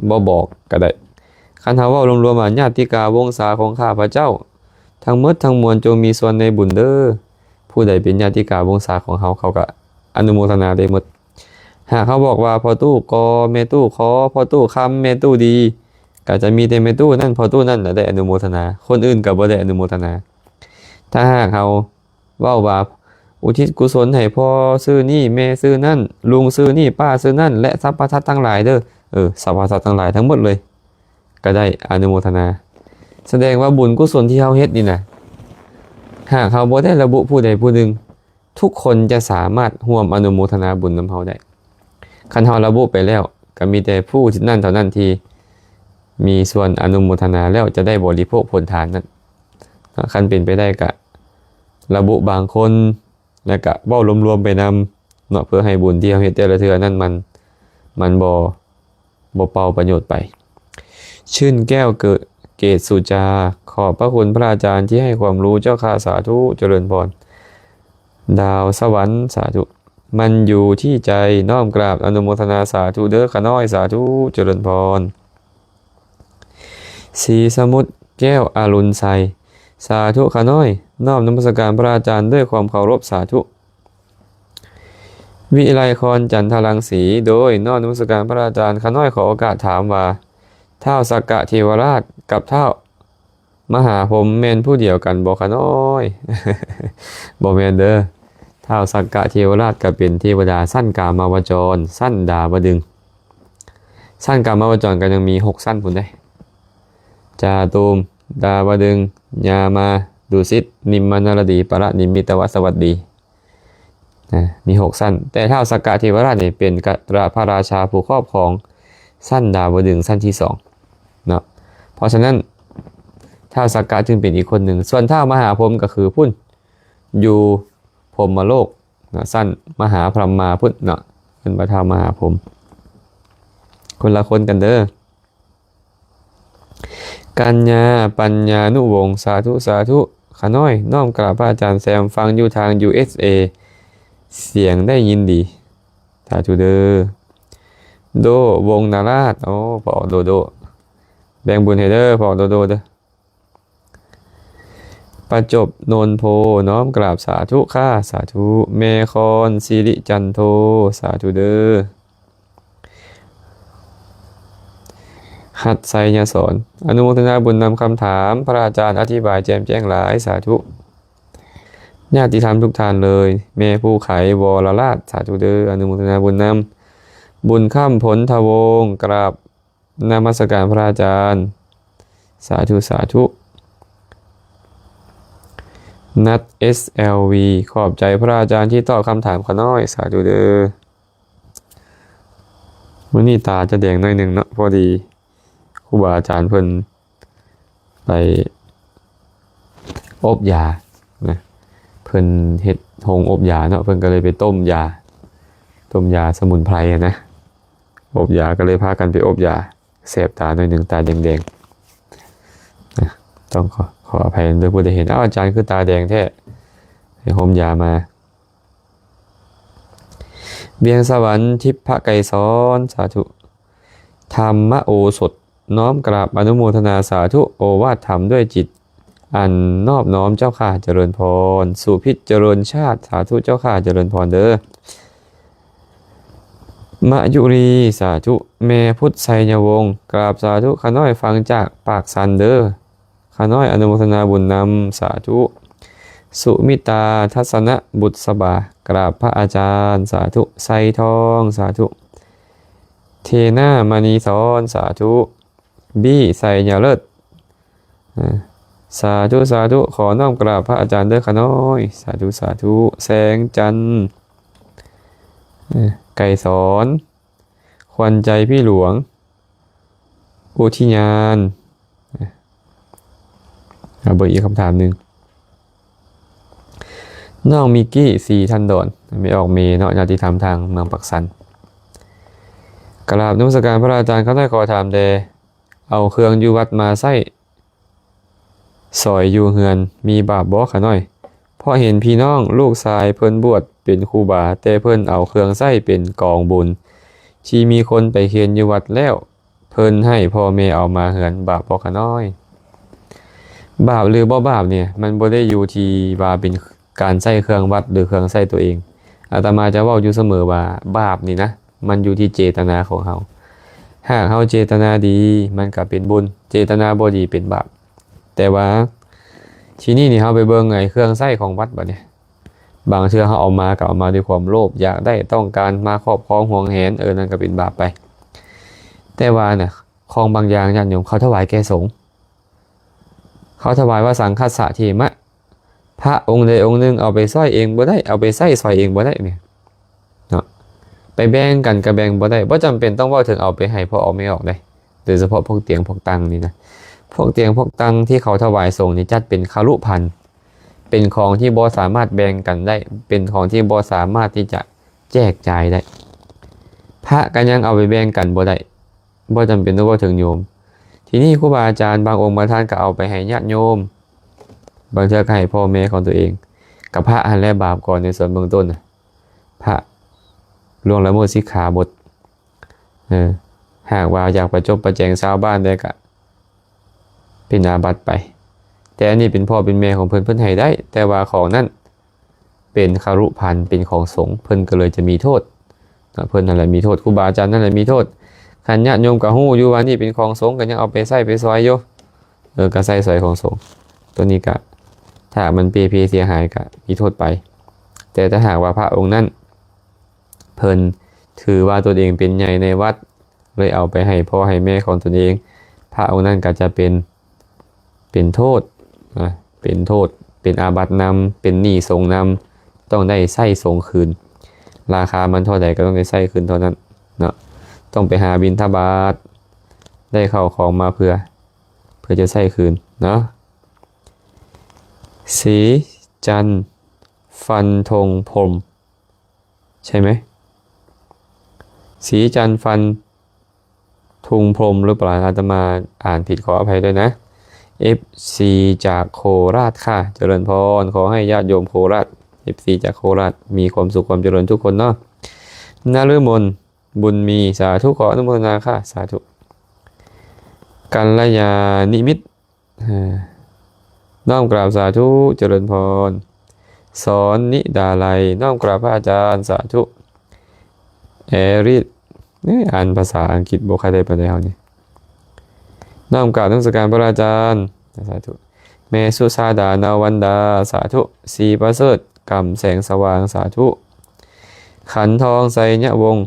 Speaker 1: บ่บอกก็ได้คันเฮาเว้ารวมๆว่าญาติกาวงศาของข้าพเจ้าทั้งหมดทั้งมวลจงมีส่วนในบุญเด้อผู้ใดเป็นญาติกาวงศาของเฮาเขาก็อนุโมทนาได้หมดหากเขาบอกว่าพอตู้กอแม่ตู้ขอพอตู้คำแม่ตู้ดีก็จะมีแต่แม่ตู้นั่นพอตู้นั่นแหละได้อนุโมทนาคนอื่นก็บ่ได้อนุโมทนาถ้าหากเขาเว้าว่าอุทิศกุศลให้พ่อซื้อนี่แม่ซื้อนั่นลุงซื้อนี่ป้าซื้อนั่นและสรรพสัตว์ทั้งหลายเด้อสรรพสัตว์ทั้งหลายทั้งหมดเลยก็ได้อนุโมทนาแสดงว่าบุญกุศลที่เฮาเฮ็ดนี่นะหากเขาบ่ได้ระบุผู้ใดผู้หนึ่งทุกคนจะสามารถร่วมอนุโมทนาบุญนำเฮาได้คันเฮาระบุไปแล้วก็มีแต่ผู้ที่นั่นเท่านั้นที่มีส่วนอนุโมทนาแล้วจะได้บริโภคผลทานนั้นคันเป็นไปได้ก็ระบุบางคนแล้วก็เว้ารวมๆไปนำเนาะเพื่อให้บุญที่เฮาเฮ็ดแต่ละเทื่อนั้นมันบ่เป่าประโยชน์ไปชื่นแก้วเกศสุจาขอบพระคุณพระอาจารย์ที่ให้ความรู้เจ้าค่ะสาธุเจริญพรดาวสวรรค์สาธุมันอยู่ที่ใจน้อมกราบอนุโมทนาสาธุเด้อข้าน้อยสาธุเจริญพรศรีสมุทรแก้วอรุณไซสาธุข้าน้อยน้อมนมัสการพระอาจารย์ด้วยความเคารพสาธุวิไลครจันทรังสีโดยน้อมนมัสการพระอาจารย์ข้าน้อยขอโอกาสถามว่าท้าวสักกะเทวราชกับท้าวมหาพรหมแม่นผู้เดียวกันบ่ข้าน้อย บ่แม่นเด้อท้าวสักกะเทวราชก็เป็นเทวดาสั้นกามาวจรสั้นดาวดึงสั้นกามาวจรก็ยังมี6สั้นพุ่นได้จาตูมดาวดึงยามาดุสิตนิมมานารดีปรนิมมิตวสวัสดีมี6สั้นแต่ท้าวสักกะเทวราชนี่เป็นพระราชาผู้ครอบครองสั้นดาวดึงสั้นที่2เนาะเพราะฉะนั้นท้าวสักกะจึงเป็นอีกคนหนึ่งส่วนท้าวมหาพรหมก็คือพุ่นอยู่พรหมโลกนะสั้นมหาพรหมาพุ่นเนาะเป็นพระท้าวมหาพรหมคนละคนกันเด้อกัญญาปัญญานุวงศ์สาธุสาธุข้าน้อยน้อมกราบพระอาจารย์แซมฟังอยู่ทาง USA เสียงได้ยินดีสาธุเด้อโดวงนาราชโอ้พอโดแบ่งบุญให้เด้อพอโดเด้อประจบโนนโพน้อมกราบสาธุข้าสาธุเมคอนสิริจันโทสาธุเด้อหัดไซยสอนอนุโมทนาบุญนำคำถามพระอาจารย์อธิบายแจ่มแจ้งหลายสาธุญาติธรรมทุกท่านเลยแม่ผู้ไขวรราชสาธุเด้ออนุโมทนาบุญนำบุญข้ามผลทวงกราบนมัสการพระอาจารย์สาธุสาธุนัด SLV ขอบใจพระอาจารย์ที่ตอบคำถามข้าน้อยสาธุเด้อมื้อนี้ตาจะแดงหน่อยหนึ่งเนาะพอดีครูบาอาจารย์เพิ่นไปอบยานะเพิ่นเฮ็ดโรงอบยาเนาะเพิ่นก็เลยไปต้มยาสมุนไพรนะอบยาก็เลยพากันไปอบยาแสบตาหน่อยหนึ่งตาแดงๆนะต้องขออภัยด้วยผู้ใดเห็นอาจารย์คือตาแดงแท้ให้ห่มยามาเบียงสวรรค์ทิพไกรสอนสาธุธรรมโอสถน้อมกราบอนุโมทนาสาธุโอวาทธรรมด้วยจิตอันนอบน้อมเจ้าข้าเจริญพรสุพิจเจริญชาติสาธุเจ้าข้าเจริญพรเด้อมะยุรีสาธุแม่พุทธไสยวงศ์กราบสาธุข้าน้อยฟังจากปากสันเด้อข้าน้อยอนุโมทนาบุญนำสาธุสุมิตาทัศนบุตรสบากราบพระอาจารย์สาธุไซทองสาธุเทน่ามณีสอนสาธุบี้ไซยาเลิศสาธุสาธุขอน้อมกราบพระอาจารย์เด้อข้าน้อยสาธุสาธุแสงจันทร์ไก่สอนควันใจพี่หลวงอุทิญาณเบอร์อีกคำถามหนึ่งน้องมิกกี้สีทันดอนไม่ออกเมเนาะญาติธรรมทางเมืองปักสันกราบนมัสการพระอาจารย์เขาได้ขอถามเด เอาเครื่องอยู่วัดมาใส่ซอยอยู่เฮือนมีบาปบ่ขะน้อยเพราะเห็นพี่น้องลูกชายเพิ่นบวชเป็นครูบาแต่เพิ่นเอาเครื่องใส่เป็นกองบุญที่มีคนไปเฮ็ดอยู่วัดแล้วเพิ่นให้พ่อแม่เอามาเฮือนบาปบ่ขะน้อยบาปหรือบ่บาปเนี่ยมันบ่ได้อยู่ที่ว่าเป็นการใช้เครื่องวัดหรือเครื่องใช้ตัวเองอาตมาจะเว้าอยู่เสมอว่าบาปนี่นะมันอยู่ที่เจตนาของเฮาหากเฮาเจตนาดีมันก็เป็นบุญเจตนาบ่ดีเป็นบาปแต่ว่าทีนี้นี่เฮาไปเบิ่งไอ้เครื่องใช้ของวัดบัดนี้บางเทื่อเฮาเอามาก็เอามาด้วยความโลภอยากได้ต้องการมาครอบครองหวงแหนนั่นก็เป็นบาปไปแต่ว่าน่ะของบางอย่างญาติโยมเขาถวายแก่สงฆ์เขาถวายว่าสังฆัสสะเทมะพระองค์ใดองค์หนึ่งเอาไปซอยเองบ่ได้เอาไปใส่ซอยเองบ่ได้เนี่ยเนาะไปแบ่งกันก็แบ่งบ่ได้บ่จำเป็นต้องว่าถึงเอาไปให้พอเอาไม่ออกได้โดยเฉพาะพวกเตียงพวกตังนี่นะพวกเตียงพวกตังที่เขาถวายสงฆ์นี่จัดเป็นคารุพันธ์เป็นของที่บ่สามารถแบ่งกันได้เป็นของที่บ่สามารถที่จะแจกจ่ายได้พระก็ยังเอาไปแบ่งกันบ่ได้บ่จำเป็นต้องว่าถึงโยมทีนี้ครูบาอาจารย์บางองค์บางท่านก็เอาไปให้ญาติโยมบางเทื่อก็ให้พ่อแม่ของตัวเองกับพระหันและบาปก่อนในส่วนเบื้องต้นพระล่วงละเมิดสิกขาบทหากว่าอยากประจบประแจงชาวบ้านได้ก็เป็นอาบัติไปแต่อันนี้เป็นพ่อเป็นแม่ของเพิ่นให้ได้แต่ว่าของนั้นเป็นคารุพันธ์เป็นของสงฆ์เพิ่นก็เลยจะมีโทษเพิ่นนั่นแหละมีโทษครูบาอาจารย์นั่นแหละมีโทษขันญาติโยมก็ฮู้อยู่ว่านี่เป็นของสงฆ์ก็ยังเอาไปใส่ไปซอยอยู่ก็ใส่ซอยของสงฆ์ตัวนี้ก็ถ้ามันเสียหายก็มีโทษไปแต่ถ้าหากว่าพระองค์นั้นเพิ่นถือว่าตัวเองเป็นใหญ่ในวัดเลยเอาไปให้พ่อให้แม่ของตัวเองพระองค์นั้นก็จะเป็นโทษเป็นโทษเป็นอาบัตินำเป็นหนี้สงฆ์นำต้องได้ใส่สงฆ์คืนราคามันเท่าใดก็ต้องได้ใส่คืนเท่านั้นเนาะต้องไปหาบิณฑบาตได้เข้าของมาเพื่อจะใส่คืนเนาะสีจันทร์ฟันธงพรหมใช่ไหมสีจันทร์ฟันธงพรหมหรือเปล่าอาตมาอ่านผิดขออภัยด้วยนะ FC จากโคราชค่ะเจริญพรขอให้ญาติโยมโคราช FC จากโคราชมีความสุขความเจริญทุกคนเนาะนฤมลบุญมีสาธุขออนุโมทนาค่ะสาธุกัลยาณิมิตรน้อมกราบสาธุเจริญพรสอนนิดาลัยน้อมกราบพระอาจารย์สาธุแอริสนี่อ่านภาษาอังกฤษบ่ค่อยได้ปานใดเฮานี่น้อมกราบนมัสการพระอาจารย์สาธุแม่สุชาดานาวันดาสาธุศรีประเสริฐกำแสงสว่างสาธุขันทองไสยะวงศ์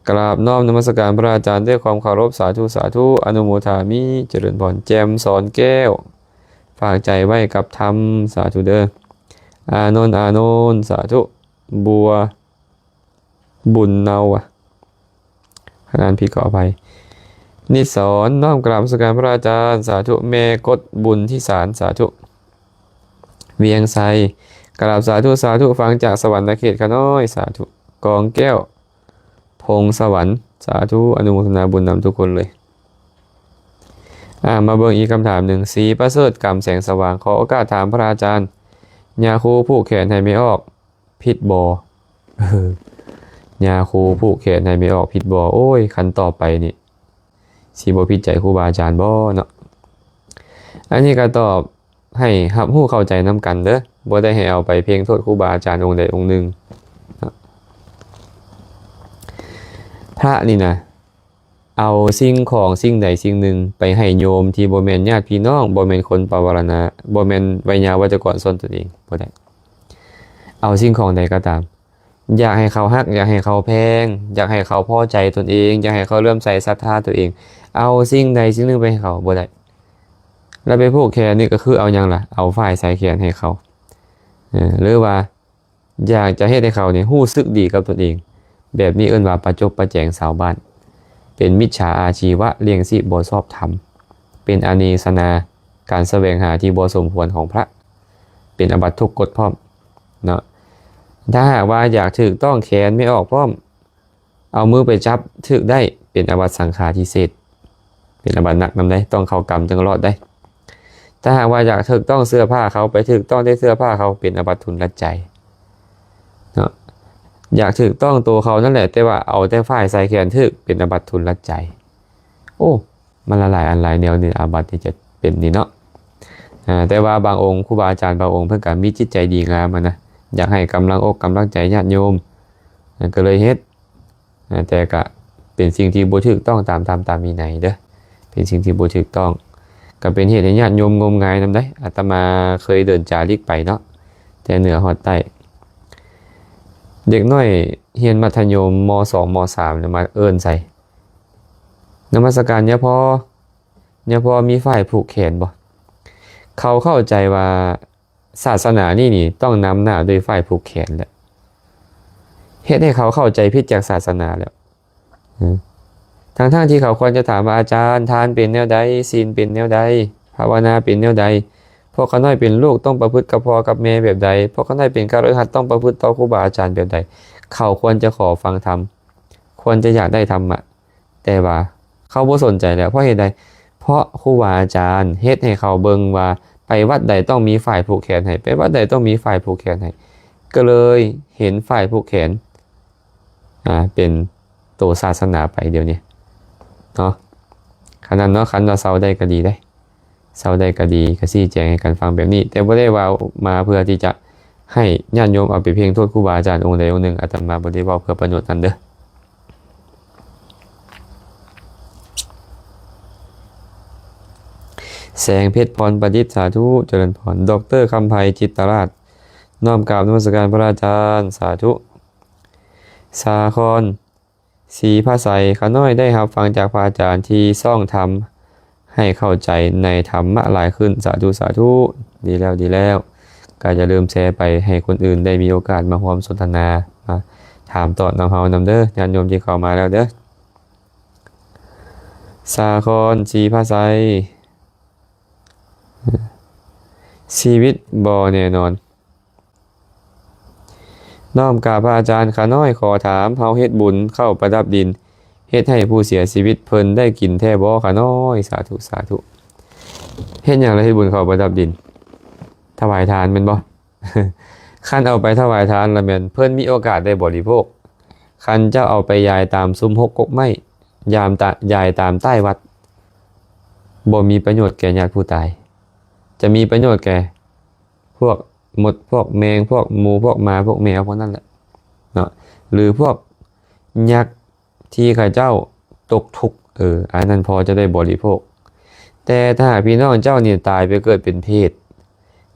Speaker 1: กราบน้อมนมัสการพระอาจารย์ด้วยความเคารพสาธุสาธุอนุโมทามิเจริญพรแจมสอนแก้วฝากใจไว้กับธรรมสาธุเด้ออานนท์สาธุบัวบุญเนาขนานพี่ขออภัยนิสรน้อมกราบนมัสการพระอาจารย์สาธุแม่กดบุญที่ศาลสาธุเวียงไซกราบสาธุสาธุฟังจากสวรรค์เขตขน้อยสาธุกองแก้วพงสวรรค์สาธุอนุโมทนาบุญนำทุกคนเลยมาเบิ่งอีกคำถามหนึ่งสีประเสริฐกำแสงสว่างขอโอกาสถามพระอาจารย์ยาคูผูกแขนให้ไม่ออกผิดบ่ยาคูผูกแขนให้ไม่ออกผิดบ่โอ้ยคันต่อไปนี่สิบ่ผิดใจครูบาอาจารย์บ่เนาะอันนี้ก็ตอบให้รับรู้เข้าใจนํกันเด้อบ่ได้ให้เอาไปเพียงโทษครูบาอาจารย์องค์ใดองค์หนึ่งพระนี่นะเอาสิ่งของสิ่งใดสิ่งหนึ่งไปให้โยมที่บ่แม่นญาติพี่น้องบ่แม่นคนปวารณะบ่แม่นไวยาวัจกรส่วนตนเองบ่ได้เอาสิ่งของใดก็ตามอยากให้เขาฮักอยากให้เขาแพงอยากให้เขาพอใจตนเองอยากให้เขาเริ่มใส่ศรัทธาตัวเองเอาสิ่งใดสิ่งหนึ่งไปให้เขาบ่ได้แล้วไปผูกแขนนี่ก็คือเอายังล่ะเอาฝ่ายใส่แขนให้เขาหรือว่าอยากจะให้ให้เขาเนี่ยรู้สึกดีกับตนเองแบบนี้เอิ้นว่าประจบประแจงชาวบ้านเป็นมิจฉาอาชีวะเลี้ยงสิบ่ชอบธรรมเป็นอาเนสนาการแสวงหาที่บ่สมควรของพระเป็นอาบัติทุกกฎพร้อมเนาะถ้าหากว่าอยากถูกต้องแขนไม่ออกพร้อมเอามือไปจับถูกได้เป็นอาบัติสังฆาทิเศษ เป็นอาบัติหนักนำได้ต้องเข้ากรรมจึงรอดได้ถ้าหากว่าอยากถูกต้องเสื้อผ้าเขาไปถูกต้องได้เสื้อผ้าเขาเป็นอาบัติทุนละใจเนาะอยากถูกต้องตัวเขานั่นแหละแต่ว่าเอาแต่ฝ่ายใส่แขนถูกเป็นอาบัติทุนละใจโอ้มันละลายอันหลายแนวนี่อาบัติที่จะเป็นนี่เนาะแต่ว่าบางองค์ครูบาอาจารย์บางองค์เพิ่นก็มีจิตใจดีงามนะอยากให้กำลังอกกำลังใจญาติโยมก็เลยเฮ็ดแต่ก็เป็นสิ่งที่บ่ถูกต้องตามวินัยเด้อเป็นสิ่งที่บ่ถูกต้องก็เป็นเหตุให้ญาติโยมงมงายนำได้อาตมาเคยเดินจาริกไปเนาะแต่เหนือฮอดใต้เด็กน้อยเรียนมัธยมม2ม3เนี่ยมาเอิ้นใส่นมัสการเนี่ยพอมีฝ่ายผูกแขนบ่เขาเข้าใจว่าศาสนานี่ต้องนำหน้าด้วยฝ่ายผูกแขนแหละเฮ็ดให้เขาเข้าใจผิดจากศาสนาแล้วทั้งที่เขาควรจะถามว่าอาจารย์ทานเป็นแนวใดศีลเป็นแนวใดภาวนาเป็นแนวใดพวกเขาน้อยเป็นลูกต้องประพฤติกับพ่อกับแม่แบบใดพวกเขาน้อยเป็นคฤหัสถ์ต้องประพฤติต่อครูบาอาจารย์แบบใดเขาควรจะขอฟังธรรมควรจะอยากได้ธรรมะแต่ว่าเขาบ่สนใจแล้วเพราะเหตุใดเพราะครูบาอาจารย์เฮ็ดให้เขาเบิ่งว่าไปวัดใดต้องมีฝ่ายผูกแขนให้ไปวัดใดต้องมีฝ่ายผูกแขนให้ก็เลยเห็นฝ่ายผูกแขนเป็นตัวศาสนาไปเดี๋ยวนี้เนาะขนาดเนาะคันว่าเซาได้ก็ดีได้เซาได้ก็ดีก็ชี้แจงให้กันฟังแบบนี้แต่บ่ได้ว่ามาเพื่อที่จะให้ญาติโยมเอาไปเพียงโทษครูบาอาจารย์องค์ใดองค์หนึ่งอาตมาบ่ได้เว้าเพื่อประโยชน์นั้นเด้อแสงเพชรพรประดิษฐ์สาธุเจริญพรดร.คำไพจิตตราชน้อมกราบนมัสการพระอาจารย์สาธุสาครศรีพระไสยขาน้อยได้รับฟังจากพระอาจารย์ที่ซ่องธรรมให้เข้าใจในธรรมะหลายขึ้นสาธุดีแล้วก็อย่าลืมแชร์ไปให้คนอื่นได้มีโอกาสมาร่วมสนทนามาถามตอบนำเฮานำเด้อญาติโยมที่เข้ามาแล้วเด้อสาครศรีพระไสยชีวิตบ่แน่นอนน้อมกราบพระอาจารย์ขาน้อยขอถามเฮาเฮ็ดบุญเข้าประดับดินเฮ็ดให้ผู้เสียชีวิตเพิ่นได้กินแท้บ่ขาน้อยสาธุเฮ็ดหยังล่ะเฮ็ดบุญเข้าประดับดินถวายทานแม่นบ่ คันเอาไปถวายทานละแม่นเพิ่นมีโอกาสได้บริโภคคันเจ้าเอาไปยายตามซุ้มหกกกไม้ยายตามใต้วัดบ่มีประโยชน์แก่ญาติผู้ตายจะมีประโยชน์แก่พวกมดพวกแมงพวกหมูพวกหมาพวกแมวพวกนั้นแหละเนาะหรือพวกยักษ์ที่ข้าเจ้าตกทุกข์อันนั้นพอจะได้บริโภคแต่ถ้าพี่น้องเจ้านี่ตายไปเกิดเป็นเพศ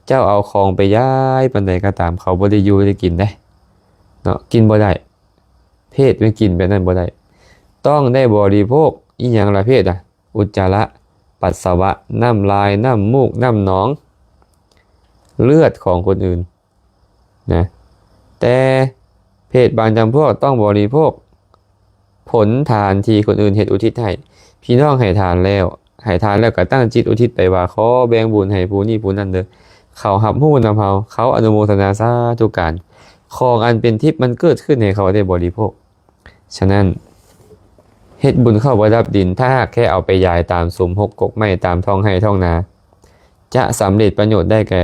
Speaker 1: เจ้าเอาของไปย้ายปานใดก็ตามเขาบ่ได้อยู่ได้กินได้เนาะกินบ่ได้เพศมันกินแบบนั้นบ่ได้ต้องได้บริโภคอีหยังล่ะเพศอุจจาระปัสสาวะน้ำลายน้ำมูกน้ำหนองเลือดของคนอื่นนะแต่เพศบางจำพวกต้องบริโภคผลทานที่คนอื่นเฮ็ดอุทิศให้พี่น้องให้ทานแล้วก็ตั้งจิตอุทิศไปว่าขอแบ่งบุญให้ผู้นี้ผู้นั้นเด้อเขารับรู้นำเขาอนุโมทนาสาธุการของอันเป็นทิพย์มันเกิดขึ้นให้เขาได้บริโภคฉะนั้นเฮ็ดบุญเข้าประดับดินถ้าหากแค่เอาไปยายตามซุ้มหกกกไม้ตามท้องไร่ท้องนาจะสำเร็จประโยชน์ได้แก่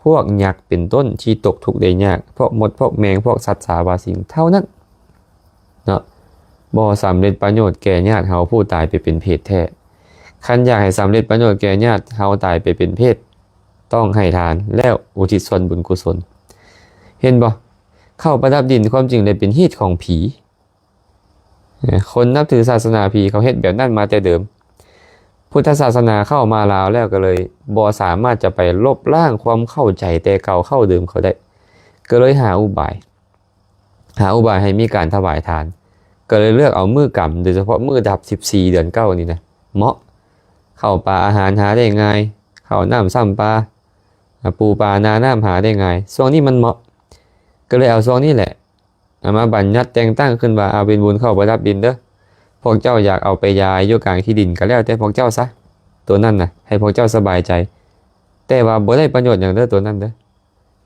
Speaker 1: พวกยักษ์เป็นต้นที่ตกทุกข์ได้ยากพวกมดพวกแมงพวกสัตว์สาบาสิงเท่านั้นเนาะบ่สำเร็จประโยชน์แก่ญาติเฮาผู้ตายไปเป็นเพศแท้คันอยากให้สำเร็จประโยชน์แก่ญาติเฮาตายไปเป็นเพศต้องให้ทานแล้วอุทิศส่วนบุญกุศลเห็นบ่เข้าประดับดินความจริงเลยเป็นฮีตของผีคนนับถือศาสนาผีเขาเฮ็ดแบบนั้นมาแต่เดิมพุทธศาสนาเข้ามาลาวแล้วก็เลยบ่สามารถจะไปลบล้างความเข้าใจแต่เก่าเข้าเดิมเขาได้ก็เลยหาอุบายให้มีการถวายทานก็เลยเลือกเอามื้อกำโดยเฉพาะมื้อดับ14เดือน9นี่นะเหมาะข้าวปลาอาหารหาได้ง่ายข้าวน้ำซ้ำปลาปูปลานาน้ำหาได้ง่ายช่วงนี้มันเหมาะก็เลยเอาช่วงนี้แหละเอามาบัญญัติแต่งตั้งขึ้นว่าเอาเป็นบุญเข้าประดับดินเด้อพวกเจ้าอยากเอาไปยายอยู่กลางที่ดินก็แล้วแต่พวกเจ้าซะตัวนั้นน่ะให้พวกเจ้าสบายใจแต่ว่าบ่ได้ประโยชน์อย่างเด้อตัวนั้นเด้อ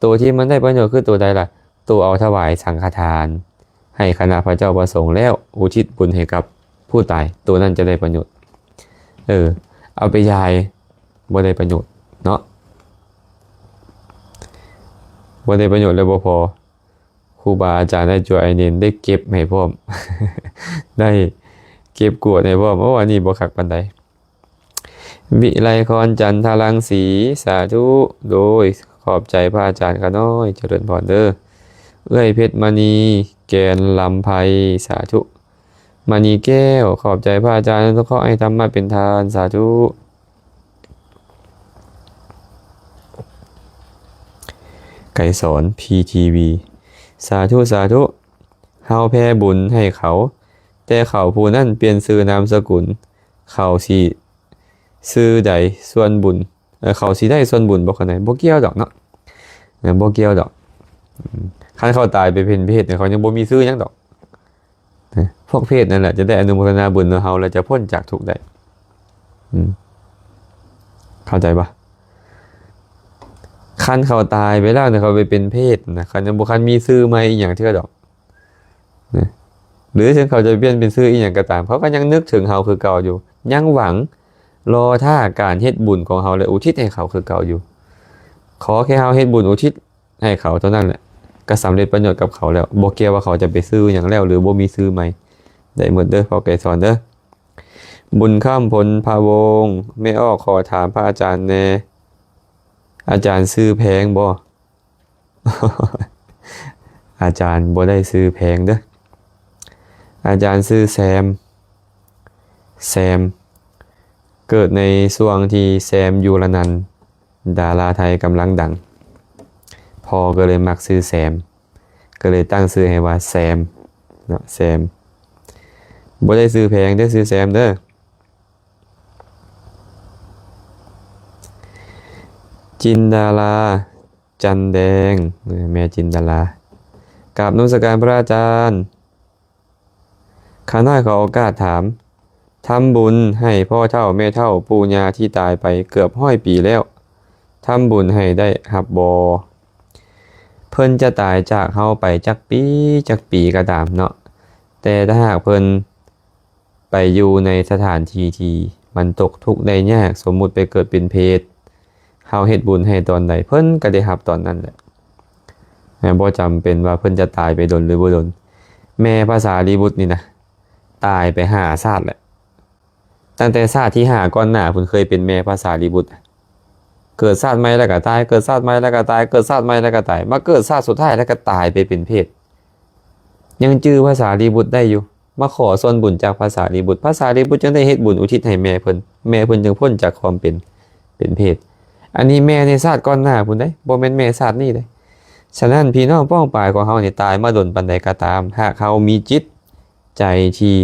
Speaker 1: ตัวที่มันได้ประโยชน์คือตัวใดล่ะตัวเอาถวายสังฆทานให้คณะพระเจ้าประสงค์แล้วอุทิศบุญให้กับผู้ตายตัวนั้นจะได้ประโยชน์ เอาไปยายบ่ได้ประโยชน์เนาะบ่ได้ประโยชน์แล้วบ่พอครูบาอาจารย์ได้ช่วยไอ้เน้นได้เก็บให้พร้อม ได้เก็บกวดให้พร้อมโอ้อันนี้บ่คักปานใดวิไลครจันทรังสีสาธุโดยขอบใจพระอาจารย์ขน้อยเจริญพรเด้อเอ้ยเพชรมณีแกนลำไพสาธุมณีแก้วขอบใจพระอาจารย์ต้องขอให้ธรรมะเป็นทานสาธุไก่สอน PTV สาธุสาธุเฮาแพ่บุญให้เขาแต่เขาผู้นั้นเปลี่ยนชื่อนามสกุลเขาสิซื้อใดส่วนบุญเขาสิได้ส่วนบุญบ่คนไหนบ่เกี่ยวดอกเนาะบ่เกี่ยวดอกคันเขาตายไปเป็นเพศเขายังบ่มีซื้อหยังดอกพวกเพศนั่นแหละจะได้อนุโมทนาบุญของเฮาแล้วจะพ้นจากทุกข์ได้เข้าใจปะคันเขาตายไปแล้วเนี่ยเขาไปเป็นเพศนะคันยังบ่คันมีซื้อใหม่อีหยังเทื่อดอกนะหรือถึงเขาจะเปลี่ยนเป็นซื้ออีหยังก็ตามเขาก็ยังนึกถึงเฮาคือเก่าอยู่ยังหวังรอท่าการเฮ็ดบุญของเฮาและอุทิศให้เขาคือเก่าอยู่ขอแค่เฮาเฮ็ดบุญอุทิศให้เขาเท่านั้นแหละก็สำเร็จประโยชน์กับเขาแล้วบ่เกี่ยวว่าเขาจะไปซื้อหยังแล้วหรือบ่มีซื้อใหม่ได้หมดเด้อพอไก่สอนเด้อบุญข้ามผลพาวงไม่ออกขอถามพระอาจารย์แน่อาจารย์ซื้อแพงบ่ อาจารย์บ่ได้ซื้อแพงเด้ออาจารย์ซื้อแซมเกิดในช่วงที่แซมยูรนันท์ดาราไทยกำลังดังพอก็เลยมักซื้อแซมก็เลยตั้งชื่อให้ว่าแซมเนาะแซมบ่ได้ซื้อแพงได้ซื้อแซมเด้อจินดาราจันแดงแม่จินดารากราบนมัสการพระอาจารย์ข้าน้อยขอโอกาสถามทำบุญให้พ่อเฒ่าแม่เฒ่าปู่ย่าที่ตายไปเกือบ100 ปีแล้วทำบุญให้ได้หับบ่เพิ่นจะตายจากเฮาไปจักปีก็ตามเนาะแต่ถ้าหากเพิ่นไปอยู่ในสถานที่ที่มันตกทุกข์ได้ยากสมมุติไปเกิดเป็นเพศเฮาเฮ็ดบุญให้ตอนใดเพิ่นก็ได้รับตอนนั้นแหละบ่จำเป็นว่าเพิ่นจะตายไปดนหรือบ่ดนแม่ภาษาลีบุตรนี่นะตายไป5 ชาติแหละตั้งแต่ชาติที่5ก่อนหน้าเพิ่นเคยเป็นแม่ภาษาลีบุตรเกิดชาติใหม่แล้วก็ตายเกิดชาติใหม่แล้วก็ตายเกิดชาติใหม่แล้วก็ตายมาเกิดชาติสุดท้ายแล้วก็ตายไปเป็นเพศยังจื้อภาษาลีบุตรได้อยู่มาขอส่วนบุญจากภาษาลีบุตรจึงได้เฮ็ดบุญอุทิศให้แม่เพิ่นจึงพ้นจากความเป็นเพศอันนี้แม่ในชาติก่อนหน้าพุ่นได้บ่แม่นแม่ชาตินี้เด้ฉะนั้นพี่น้องป้องปายของเฮานี่ตายมาดนปานใดก็ตามหากเฮามีจิตใจที่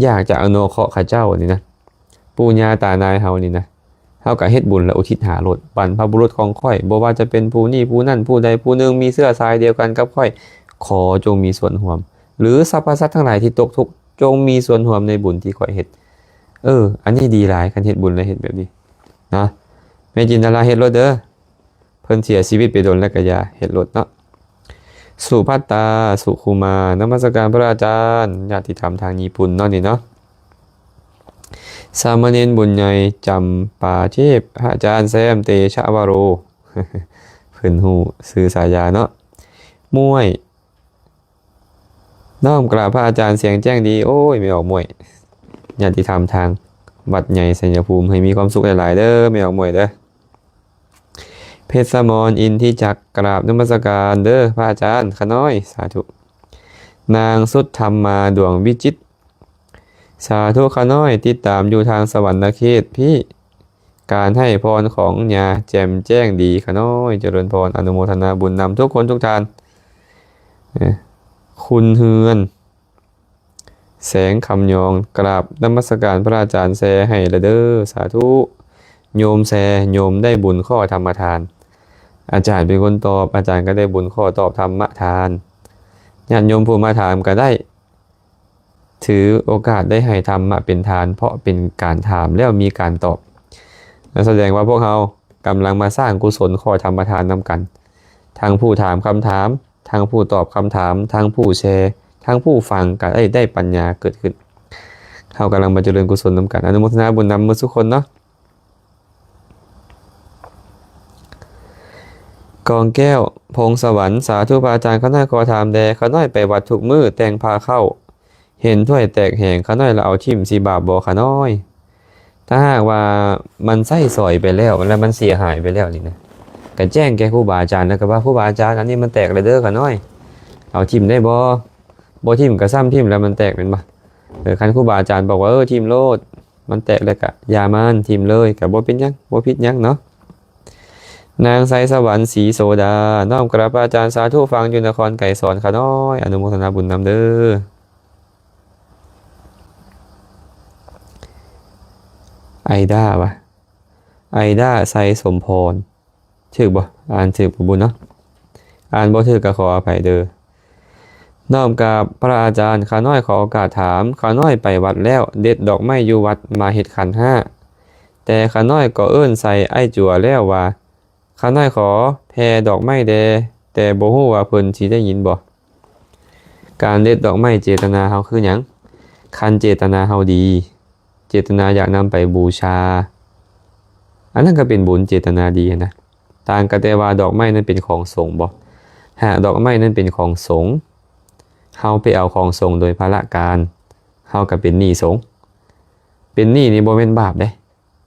Speaker 1: อยากจะอนุเคราะห์ข้าเจ้านี่นะปู่ย่าตานายเฮานี่นะเฮาก็เฮ็ดบุญและอุทิศหาโลดบรรพบุรุษของข้อยบ่ว่าจะเป็นผู้นี้ผู้นั้นผู้ใดผู้หนึ่งมีเสื้อสายเดียวกันกับข้อยขอจงมีส่วนร่วมหรือสรรพสัตว์ทั้งหลายที่ตกทุกข์จงมีส่วนร่วมในบุญที่ข้อยเฮ็ดอันนี้ดีหลายคันเฮ็ดบุญและเฮ็ดแบบนี้นะแม่จินดาราเฮ็ดโลดเด้อเพิ่นเสียชีวิตไปโดนแล้วก็อย่าเฮ็ดโลดเนาะสุภัตตาสุขุมานมัสการพระอาจารย์ญาติธรรมทางญี่ปุ่นเนาะนี่เนาะสามเณรบุญใหญ่จำปาเทพพระอาจารย์แซมเตชะวโร เพิ่นฮู้ชื่อสายาเนาะมวยน้อมกราบพระอาจารย์เสียงแจ้งดีโอ้ยไม่ออกมวยญาติธรรมทางวัดใหญ่สัญญภูมิให้มีความสุขหลายๆเด้อไม่ออกมวยเด้อเพชรสมรอินที่จักกราบนมัสการเด้อพระอาจารย์ขน้อยสาธุนางสุดธรรมมาดวงวิจิตสาธุขน้อยติดตามอยู่ทางสวรรค์เขตพี่การให้พรของญาแจ่มแจ้งดีขน้อยเจริญพรอนุโมทนาบุญนำทุกคนทุกท่านคุณเฮือนแสงคำยองกราบนมัสการพระอาจารย์แซให้ละเด้อสาธุโยมแซโยมได้บุญข้อธรรมทานอาจารย์เป็นคนตอบอาจารย์ก็ได้บุญข้อตอบธรรมทานญาติโยมผู้มาถามก็ได้ถือโอกาสได้ให้ธรรมะเป็นทานเพราะเป็นการถามแล้วมีการตอบแสดงว่าพวกเรากำลังมาสร้างกุศลข้อธรรมทานนำกันทั้งผู้ถามคำถามทั้งผู้ตอบคำถามทั้งผู้แชร์ทั้งผู้ฟังก็ได้ปัญญาเกิดขึ้น เฮากำลังมาเจริญกุศลนำกันอนุโมทนาบุญนำมือทุกคนเนาะกองแก้วพงสวรรค์สาธุพระอาจารย์เขาน้อยขอถามแดเขาน้อยไปวัดทุกมือแต่งพาเข้าเห็นถ้วยแตกแหงเขาน้อยเราเอาทิ่มสีบาปบ่เขาน้อยถ้าหากว่ามันไส้สอยไปแล้วแล้วมันเสียหายไปแล้วนี่นะก็แจ้งแก่ครูบาอาจารย์นะก็ว่าครูบาอาจารย์อันนี้มันแตกเลยเด้อเขาน้อยเอาทิ่มได้บ่ทิ่มก็ซ้ำทิ่มแล้วมันแตกเป็นบ่คันครูบาอาจารย์บอกว่าทิ่มโลดมันแตกเลยก็อย่ามันทิ่มเลยก็บ่เป็นหยังบ่ผิดหยังเนาะนางไสสวรรค์ศรีโสดาน้อมกราบอาจารย์สาธุฟังอยู่นครไก่สอนขาน้อยอนุโมทนาบุญนำเด้อไอด้าวะไอด้าไซสมพรชื่อบ่อ่านชื่อบุญเนาะอ่านบ่ชื่อก็ขออภัยเด้อน้อมกับพระอาจารย์ขาน้อยขอโอกาสถามขาน้อยไปวัดแล้วเด็ดดอกไม้อยู่วัดมาเฮ็ดขันธ์5แต่ขาน้อยก็เอิ้นใส่ไอ้จั่วแล้วว่าข้าน้อยขอแพรดอกไม้แดแต่บ่ฮู้ว่าเพิ่นสิได้ยินบ่การเด็ดดอกไม้เจตนาเฮาคือหยังคันเจตนาเฮาดีเจตนาอยากนำไปบูชาอันนั้นก็เป็นบุญเจตนาดีนะต่างกันแต่ว่าดอกไม้นั้นเป็นของสงฆ์บ่หากดอกไม้นั้นเป็นของสงฆ์เฮาไปเอาของสงฆ์โดยภาระการเฮาก็เป็นหนี้สงฆ์เป็นหนี้นี่บ่แม่นบาปเด้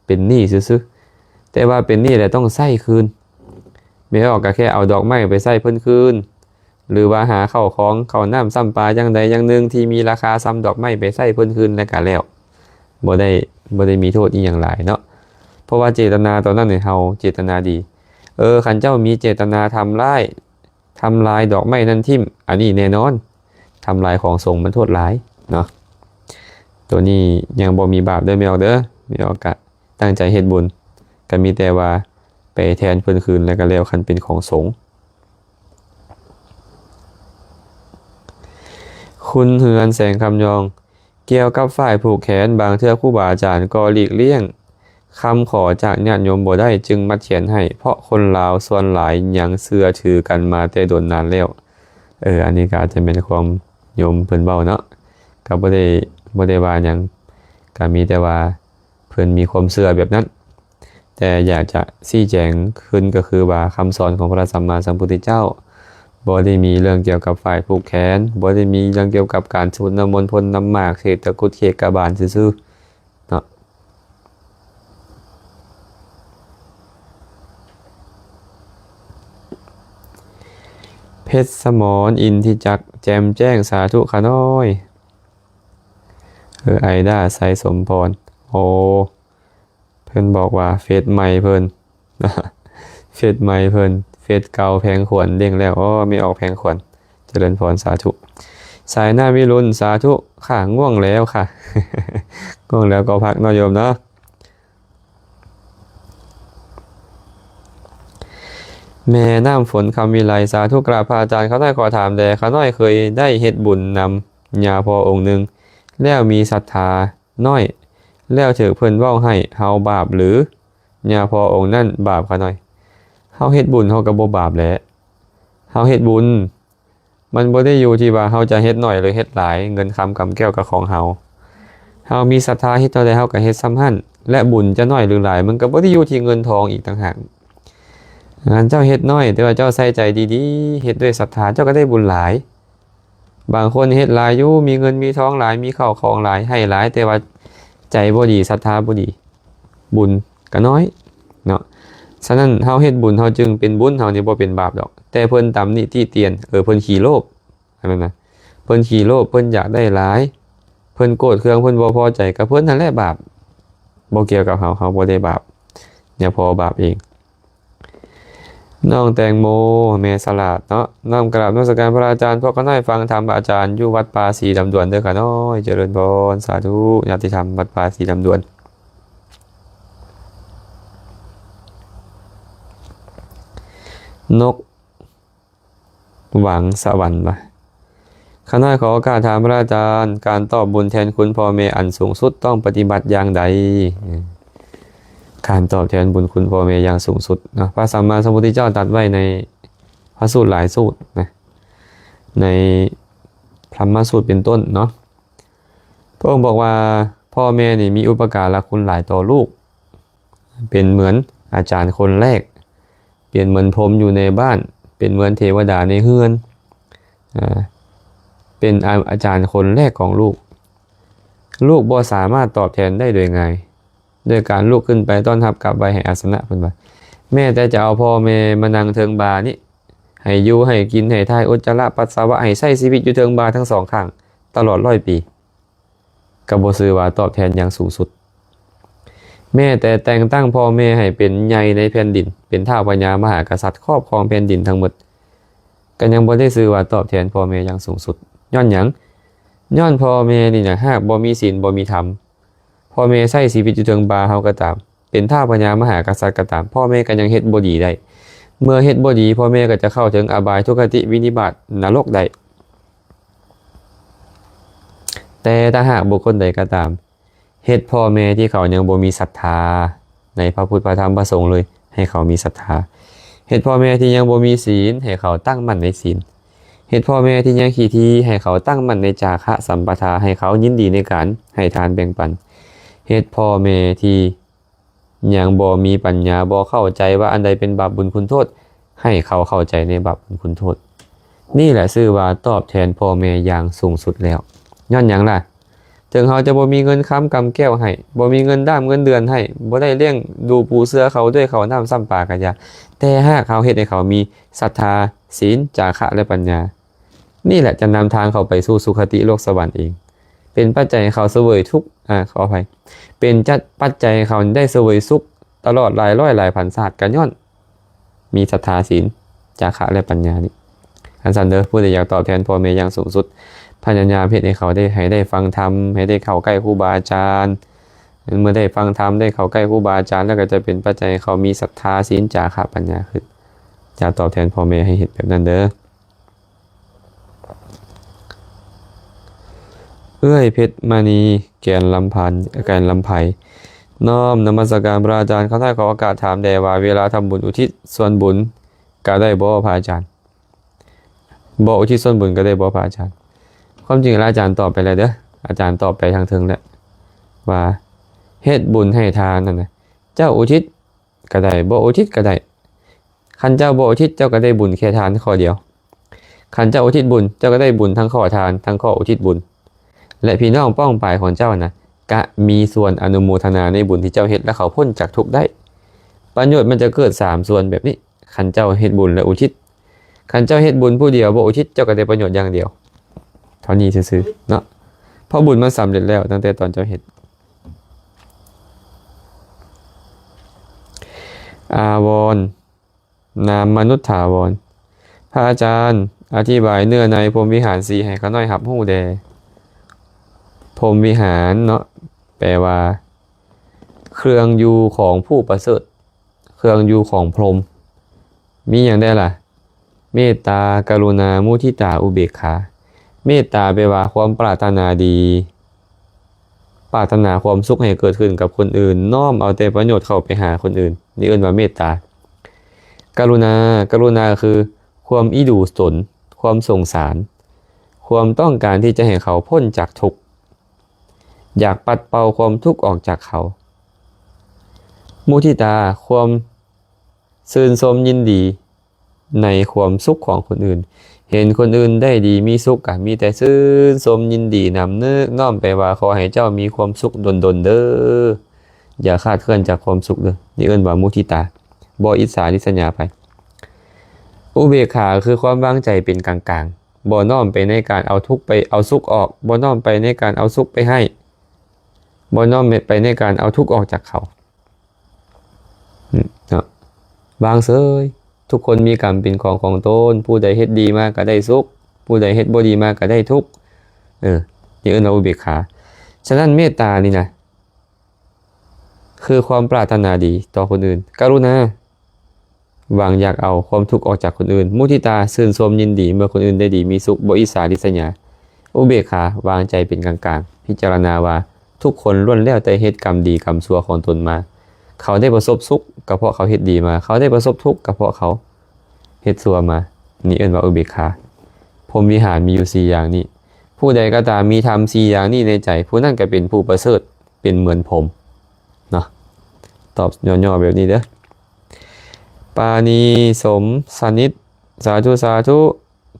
Speaker 1: เป็นหนี้ซื่อๆแต่ว่าเป็นหนี้แล้วต้องใช้คืนไม่ออกก็แค่เอาดอกไม้ไปใส่เพิ่นคืนหรือว่าหาข้าวของข้าวน้ำซ้ำปลาอย่างใดอย่างหนึ่งที่มีราคาซ้ำดอกไม้ไปใส่เพิ่นคืนแล้วก็แล้วบ่ได้มีโทษอีหยังหลายเนาะเพราะว่าเจตนาตอนนั้นเนี่ยเฮาเจตนาดีคันเจ้ามีเจตนาทำลายดอกไม้นั้นทิ่มอันนี้แน่นอนทำลายของสงฆ์มันโทษหลายเนาะตัวนี้ยังบ่มีบาปเด้อไม่ออกเด้อไม่ออกก็ตั้งใจเฮ็ดบุญก็มีแต่ว่าไปแทนเพิ่นคืนแล้วก็แล้วคันเป็นของสงฆ์คุณเฮือนแสงคำยองเกี่ยวกับฝ่ายผูกแขนบางเทื่อครูบาอาจารย์ก็หลีกเลี่ยงคำขอจากญาติโยมบ่ได้จึงมาเขียนให้เพราะคนลาวส่วนหลายยังเชื่อถือกันมาแต่โดนนานแล้วอันนี้ก็อาจจะเป็นความโยมเพิ่นเว้าเนาะก็บ่ได้ว่าหยังก็มีแต่ว่าเพิ่นมีความเชื่อแบบนั้นแต่อยากจะชี้แจงขึ้นก็คือว่าคำสอนของพระสัมมาสัมพุทธเจ้าบ่ได้มีเรื่องเกี่ยวกับฝ่ายผูกแขนบ่ได้มีเรื่องเกี่ยวกับการสูดน้ำมนต์พ่นน้ำหมากเศษตะกุดเขกกบาลซื่อๆเนาะเพชรสมรอินทิจักแจมแจ้งสาธุขาน้อยไอด้าไซสมพรโอ้เพิ่นบอกว่าเฟซใหม่เพิ่นเฟซใหม่เพิ่นเฟซเก่าแพงขวนเด้งแล้วไม่ออกแพงขวนเจริญพรสาธุสายหน้าวิรุณสาธุค่ะง่วงแล้วค่ะ ง่วงแล้วก็พักนอนโยมเนาะแม่น้ำฝนคำวิไลสาธุกราบพระอาจารย์เขาได้ขอถามแด่เขาน้อยเคยได้เฮ็ดบุญนำญาพอองค์หนึ่งแล้วมีศรัทธาน้อยแล้วถือเพิ่นเว้าให้เฮาบาปหรือญาพอองค์นั่นบาปเขาน้อยเฮาเฮ็ดบุญเฮาก็บ่บาปแหละเฮาเฮ็ดบุญมันบ่ได้อยู่ที่ว่าเฮาจะเฮ็ดน้อยหรือเฮ็ดหลายเงินคำกำแก้วกับของเฮามีศรัทธาเฮ็ดเท่าใดเฮาก็เฮ็ดซ้ำหั่นและบุญจะน้อยหรือหลายมันก็บ่ได้อยู่ที่เงินทองอีกต่างหากงานเจ้าเฮ็ดน้อยแต่ว่าเจ้าใส่ใจดีๆเฮ็ดด้วยศรัทธาเจ้าก็ได้บุญหลายบางคนเฮ็ดหลายอยู่มีเงินมีทองหลายมีข้าวของหลายให้หลายแต่ว่าใจบ่ดีศรัทธาบ่ดีบุญก็น้อยเนาะฉะนั้นเฮาเฮ็ดบุญเฮาจึงเป็นบุญเฮานี่บ่เป็นบาปดอกแต่เพิ่นตำหนิติเตียนเพิ่นขี้โลภอันนั้นนะเพิ่นขี้โลภเพิ่นอยากได้หลายเพิ่นโกรธเคืองเพิ่นบ่พอใจกับเพิ่นนั่นแหละบาปบ่เกี่ยวกับเฮาบ่ได้บาปอย่าพอบาปเองน้องแตงโมแม่สลาดเนาะน้อมกราบนมัสการพระอาจารย์พวกก็น้อยฟังธรรมอาจารย์อยู่วัดป่าศรีลำดวนเด้อค่ะน้อยเจริญพรสาธุญาติธรรมวัดป่าศรีลำดวนนกหวังสวรรค์ป่ะข้าน้อยขอโอกาสถามพระอาจารย์การตอบบุญแทนคุณพ่อแม่อันสูงสุดต้องปฏิบัติอย่างใดการตอบแทนบุญคุณพ่อแม่อย่างสูงสุดนะพระสัมมาสัมพุทธเจ้าตรัสไว้ในพระสูตรหลายสูตรนะในพรหมสูตรเป็นต้นเนาะพ ระองค์บอกว่าพ่อแม่นี่มีอุปการะคุณหลายต่อลูกเป็นเหมือนอาจารย์คนแรกเปลี่ยนเหมือนพรหมอยู่ในบ้านเป็นเหมือนเทวดาในเฮือนเป็นอาจารย์คนแรกของลูกลูกบ่สามารถตอบแทนได้โดยง่ายด้วยการลุกขึ้นไปต้อนรับกลับไปให้อาสนะเพิ่นว่าแม่แต่จะเอาพ่อแม่มานั่งเทิงบานี่ให้อยู่ให้กินให้ทายอุจจาระปัสสาวะให้ใช้ชีวิตอยู่เทิงบาทั้งสองข้างตลอด100 ปีก็บ่ซื่อว่าตอบแทนอย่างสูงสุดแม่แต่แต่งตั้งพ่อแม่ให้เป็นใหญ่ในแผ่นดินเป็นท้าวพญามหากษัตริย์ครอบครองแผ่นดินทั้งหมดก็ยังบ่ได้ซื่อว่าตอบแทนพ่อแม่อย่างสูงสุดย้อนหยังย้อนพ่อแม่นี่นะหากบ่มีศีลบ่มีธรรมพ่อแม่ใช้ชีวิตอยู่เทิงบาเฮาก็ตามเป็นท้าวพญามหากษัตริย์ก็ตามพ่อแม่ก็ยังเฮ็ดบ่ดีได้เมื่อเฮ็ดบ่ดีพ่อแม่ก็จะเข้าถึงอบายทุกขติวินิบาตนรกได้แต่ถ้าหากบุคคลใดก็ตามเฮ็ดพ่อแม่ที่เขายังบ่มีศรัทธาในพระพุทธพระธรรมพระสงฆ์เลยให้เขามีศรัทธาเฮ็ดพ่อแม่ที่ยังบ่มีศีลให้เขาตั้งมั่นในศีลเฮ็ดพ่อแม่ที่ยังขี้ทีให้เขาตั้งมั่นในจาคะสัมปทาให้เขายินดีในการให้ทานแบ่งปันเฮ็ดพ่อแม่ที่ยังบ่มีปัญญาบ่เข้าใจว่าอันใดเป็นบาปบุญคุณโทษให้เขาเข้าใจในบาปบุญคุณโทษนี่แหละชื่อว่าตอบแทนพ่อแม่อย่างสูงสุดแล้วย้อนหยังล่ะถึงเขาจะบ่มีเงินค้ำกำแก้วให้บ่มีเงินด้ามเงินเดือนให้บ่ได้เลี้ยงดูปูเสือเขาด้วยเขาน้ำซ้ำปลากะยาแต่หากเขาเฮ็ดให้เขามีศรัทธาศีลจาคะและปัญญานี่แหละจะนำทางเขาไปสู่สุคติโลกสวรรค์เองเป็นปัจจัยให้เขาเสวยทุกข์ขออภัยเป็นปัจจัยให้เขาได้เสวยสุขตลอดหลายร้อยหลายพันชาติกันย้อนมีศรัทธาศีลจาคะและปัญญานี่อันสันเด้อผู้ใดอยากตอบแทนพ่อแม่อย่างสูงสุดพยายามเฮ็ดให้เขาได้ฟังธรรมให้ได้เข้าใกล้ครูบาอาจารย์เมื่อได้ฟังธรรมได้เข้าใกล้ครูบาอาจารย์แล้วก็จะเป็นปัจจัยให้เขามีศรัทธาศีลจาคะปัญญาขึ้นจะตอบแทนพ่อแม่ให้เฮ็ดแบบนั้นเด้อเอื้อยเพชรมณีแกนลำไผน้อมนมัสการพระอาจารย์เขาได้ขอโอกาสถามแด่ว่าเวลาทำบุญอุทิศส่วนบุญก็ได้บ่พระอาจารย์บ่อุทิศส่วนบุญก็ได้บ่พระอาจารย์ความจริงแล้วอาจารย์ตอบไปแล้วเด้ออาจารย์ตอบไปทางถึงแล้วว่าเฮ็ดบุญให้ทานนั่นน่ะเจ้าอุทิศก็ได้บ่อุทิศก็ได้คันเจ้าบ่อุทิศเจ้าก็ได้บุญแค่ทานข้อเดียวคันเจ้าอุทิศบุญเจ้าก็ได้บุญทั้งข้อทานทั้งข้ออุทิศบุญและพี่น้องป้องปายของเจ้านะก็มีส่วนอนุโมทนาในบุญที่เจ้าเฮ็ดและเขาพ้นจากทุกข์ได้ประโยชน์มันจะเกิด3ส่วนแบบนี้คันเจ้าเฮ็ดบุญและอุทิศคันเจ้าเฮ็ดบุญผู้เดียวบ่อุทิศเจ้าก็ได้ประโยชน์อย่างเดียวเท่านี้ซื่อๆเนาะเพราะบุญมันสำเร็จแล้วตั้งแต่ตอนเจ้าเฮ็ดอาวรณ์นามมนุษย์ถาวรพระอาจารย์อธิบายเนื้อในพรหมวิหาร4ให้เขาน้อยรับรู้แด่พรหมวิหารเนาะแปลว่าเครื่องอยู่ของผู้ประเสริฐเครื่องอยู่ของพรหมมีอย่างได้ล่ะเมตตากรุณามุทิตาอุเบกขาเมตตาแปลว่าความปรารถนาดีปรารถนาความสุขให้เกิดขึ้นกับคนอื่นน้อมเอาแต่ประโยชน์เข้าไปหาคนอื่นนี่เอิ้นว่าเมตตากรุณาคือความอิดูสนความสงสารความต้องการที่จะให้เขาพ้นจากทุกข์อยากปัดเป่าความทุกข์ออกจากเขามุทิตาความชื่นชมยินดีในความสุขของคนอื่นเห็นคนอื่นได้ดีมีสุขก็มีแต่ชื่นชมยินดีนำนึกน้อมไปว่าขอให้เจ้ามีความสุขดลเด้ออย่าคาดเคลื่อนจากความสุขเด้อนี่เอิ้นว่ามุทิตาบ่อิจฉาริษยาไปอุเบกขาคือความวางใจเป็นกลางๆบ่น้อมไปในการเอาทุกข์ไปเอาสุขออกบ่น้อมไปในการเอาสุขไปให้บ่น้อมไปในการเอาทุกข์ออกจากเขาเนาะวางเสยทุกคนมีกรรมเป็นของตนผู้ใดเฮ็ดดีมาก็ได้สุขผู้ใดเฮ็ดบ่ดีมาก็ได้ทุกข์นี่เอิ้นว่าอุเบกขาฉะนั้นเมตตานี่นะคือความปรารถนาดีต่อคนอื่นกรุณาวางอยากเอาความทุกข์ออกจากคนอื่นมุทิตาชื่นชมยินดีเมื่อคนอื่นได้ดีมีสุขบ่อิจฉาริษยาอุเบกขาวางใจเป็นกลางๆพิจารณาว่าทุกคนล้วนแล้วแต่เฮ็ดกรรมดีกรรมชั่วของตนมาเขาได้ประสบสุขก็เพราะเขาเฮ็ดดีมาเขาได้ประสบทุกข์ก็เพราะเขาเฮ็ดชั่วมานี่เอิ้นว่าอุเบกขาพรหมวิหารมีอยู่4อย่างนี้ ผู้ใดก็ตามมีธรรม4อย่างนี้ในใจผู้นั้นก็เป็นผู้ประเสริฐเป็นเหมือนผมเนาะตอบย่อๆแบบนี้เด้อปาณีสมสนิทสาธุสาธุ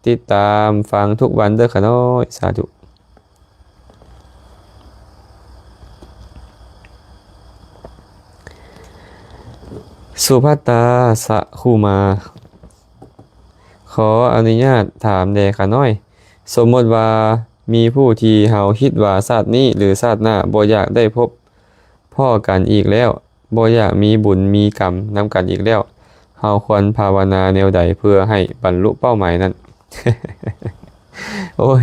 Speaker 1: ติดตามฟังทุกวันเด้อค่ะน้อยสาธุสุภัตตาสะคูมาขออนุญาตถามแด่ค่ะน้อยสมมติว่ามีผู้ที่เฮาคิดว่าชาตินี้หรือชาติหน้าบ่อยากได้พบพ่อกันอีกแล้วบ่อยากมีบุญมีกรรมนำกันอีกแล้วเฮาควรภาวนาแนวใดเพื่อให้บรรลุเป้าหมายนั้น โอ้ย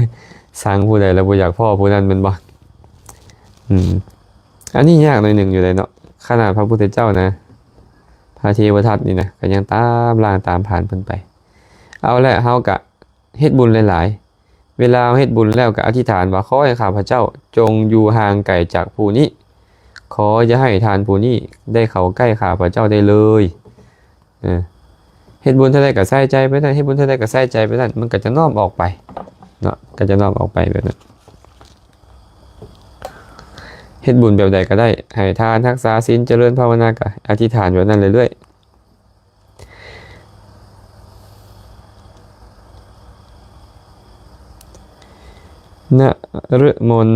Speaker 1: สร้างผู้ใดแล้วบ่อยากพ่อผู้นั้นแม่นบ่อันนี้ยากหน่อยหนึ่งอยู่เลยเนาะขนาดพระพุทธเจ้านะพระเทวทัตนี่นะก็ยังตามล่างตามผ่านเพิ่นไปเอาแหละเฮากะเฮ็ดบุญหลายๆเวลาเฮ็ดบุญแล้วก็อธิษฐานว่าขอให้ข้าพเจ้าจงอยู่ห่างไกลจากผู้นี้ขออย่าให้ทานผู้นี้ได้เข้าใกล้ข้าพเจ้าได้เลยเฮ็ดบุญเท่าใดก็ใส่ใจไปนั่นเฮ็ดบุญเท่าใดก็ใส่ใจไปนั่นมันก็จะน้อมออกไปเนาะก็จะน้อมออกไปแบบนั้นเฮ็ดบุญแบบใดก็ได้ให้ทานรักษาศีลเจริญภาวนาก็อธิษฐานแบบนั้นเรื่อยๆนะฤมน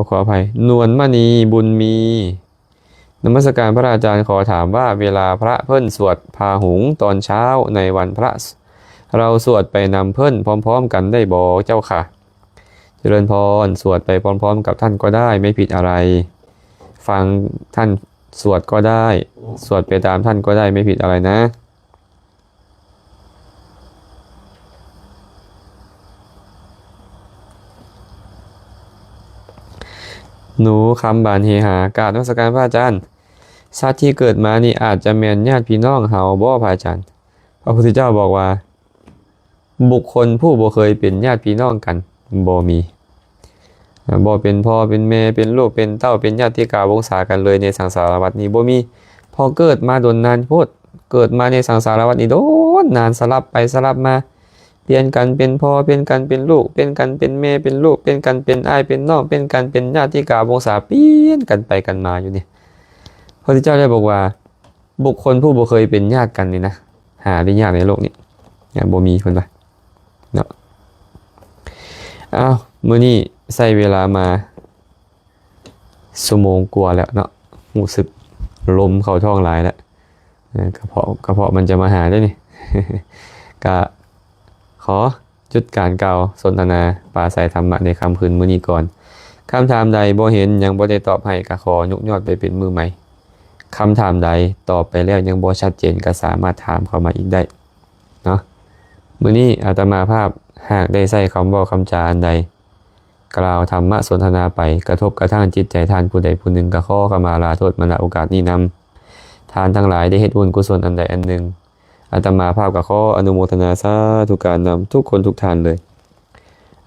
Speaker 1: ขออภัยนวลมณีบุญมีนมัสการพระอาจารย์ขอถามว่าเวลาพระเพิ่นสวดพาหุงตอนเช้าในวันพระเราสวดไปนำเพิ่นพร้อมๆกันได้บ่เจ้าค่ะเจริญพรสวดไปพร้อมๆกับท่านก็ได้ไม่ผิดอะไรฟังท่านสวดก็ได้สวดไปตามท่านก็ได้ไม่ผิดอะไรนะหนูคำบานเฮหากราบนมัสการพระอาจารย์ชาติที่เกิดมานี่อาจจะแม่นญาติพี่น้องเฮาบ่พระอาจารย์พระพุทธเจ้าบอกว่าบุคคลผู้บ่เคยเป็นญาติพี่น้องกันบ่มีบ่เป็นพ่อเป็นแม่เป็นลูกเป็นเต้าเป็นญาติกาวงศากันเลยในสังสารวัฏนี้บ่มีพอเกิดมาโดนนานโพดเกิดมาในสังสารวัฏนี้โดนนานสลับไปสลับมาเปลี่ยนกันเป็นพ่อเป็นกันเป็นลูกเป็นกันเป็นแม่เป็นลูกเป็นกันเป็นอ้ายเป็นน้องเป็นกันเป็นญาติกาวงศาเปลี่ยนกันไปกันมาอยู่นี่พระพุทธเจ้าได้บอกว่าบุคคลผู้บ่เคยเป็นญาติกันนี่นะหาได้ยากในโลกนี้บ่มีคนว่าเนาะอ้าวมื้อนี้ใช้เวลามาชั่วโมงกว่าแล้วเนาะรู้สึกลมเข้าท้องหลายแล้วกระเพาะมันจะมาหาได้นี่ ก็ขอจุดการกล่าวสนทนาปราศัยธรรมะในค่ำคืนมื้อนี้ก่อนคำถามใดบ่เห็นยังบ่ได้ตอบให้ก็ขอยกยอดไปเป็นมือใหม่คำถามใดตอบไปแล้วยังบ่ชัดเจนก็สามารถถามเข้ามาอีกได้เนาะมื้อนี้อาตมาภาพหากได้ใช้คำเว้าคำจาอันใดกล่าวธรรมะสนทนาไปกระทบกระทั่งจิตใจท่านผู้ใดผู้หนึ่งก็ขอขมาลาโทษมาณโอกาสนี้นำทานทั้งหลายได้เฮ็ดบุญกุศลอันใดอันหนึ่งอาตมาภาพก็ขออนุโมทนาสาธุการนำทุกคนทุกท่านเลย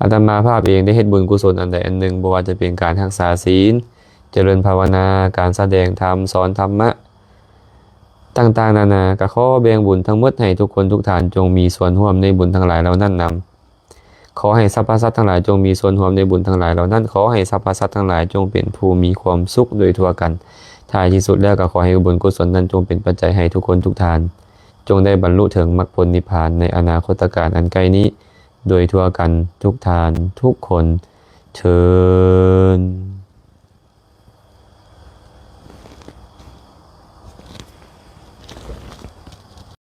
Speaker 1: อาตมาภาพเองได้เฮ็ดบุญกุศลอันใดอันหนึ่งบ่ว่าจะเป็นการรักษาศีลเจริญภาวนาการแสดงธรรมสอนธรรมะต่างๆนานาก็ขอแบ่งบุญทั้งหมดให้ทุกคนทุกท่านจงมีส่วนร่วมในบุญทั้งหลายเหล่านั้นนำขอให้สรรพสัตว์ทั้งหลายจงมีส่วนร่วมในบุญทั้งหลายเหล่านั้นขอให้สรรพสัตว์ทั้งหลายจงเป็นผู้มีความสุขโดยทั่วกันท้ายที่สุดแล้วก็ขอให้บุญกุศลนั้นจงเป็นปัจจัยให้ทุกคนทุกท่านจงได้บรรลุถึงมรรคผลนิพพานในอนาคตการอันใกล้นี้โดยทั่วกันทุกท่านทุกคนเชิญ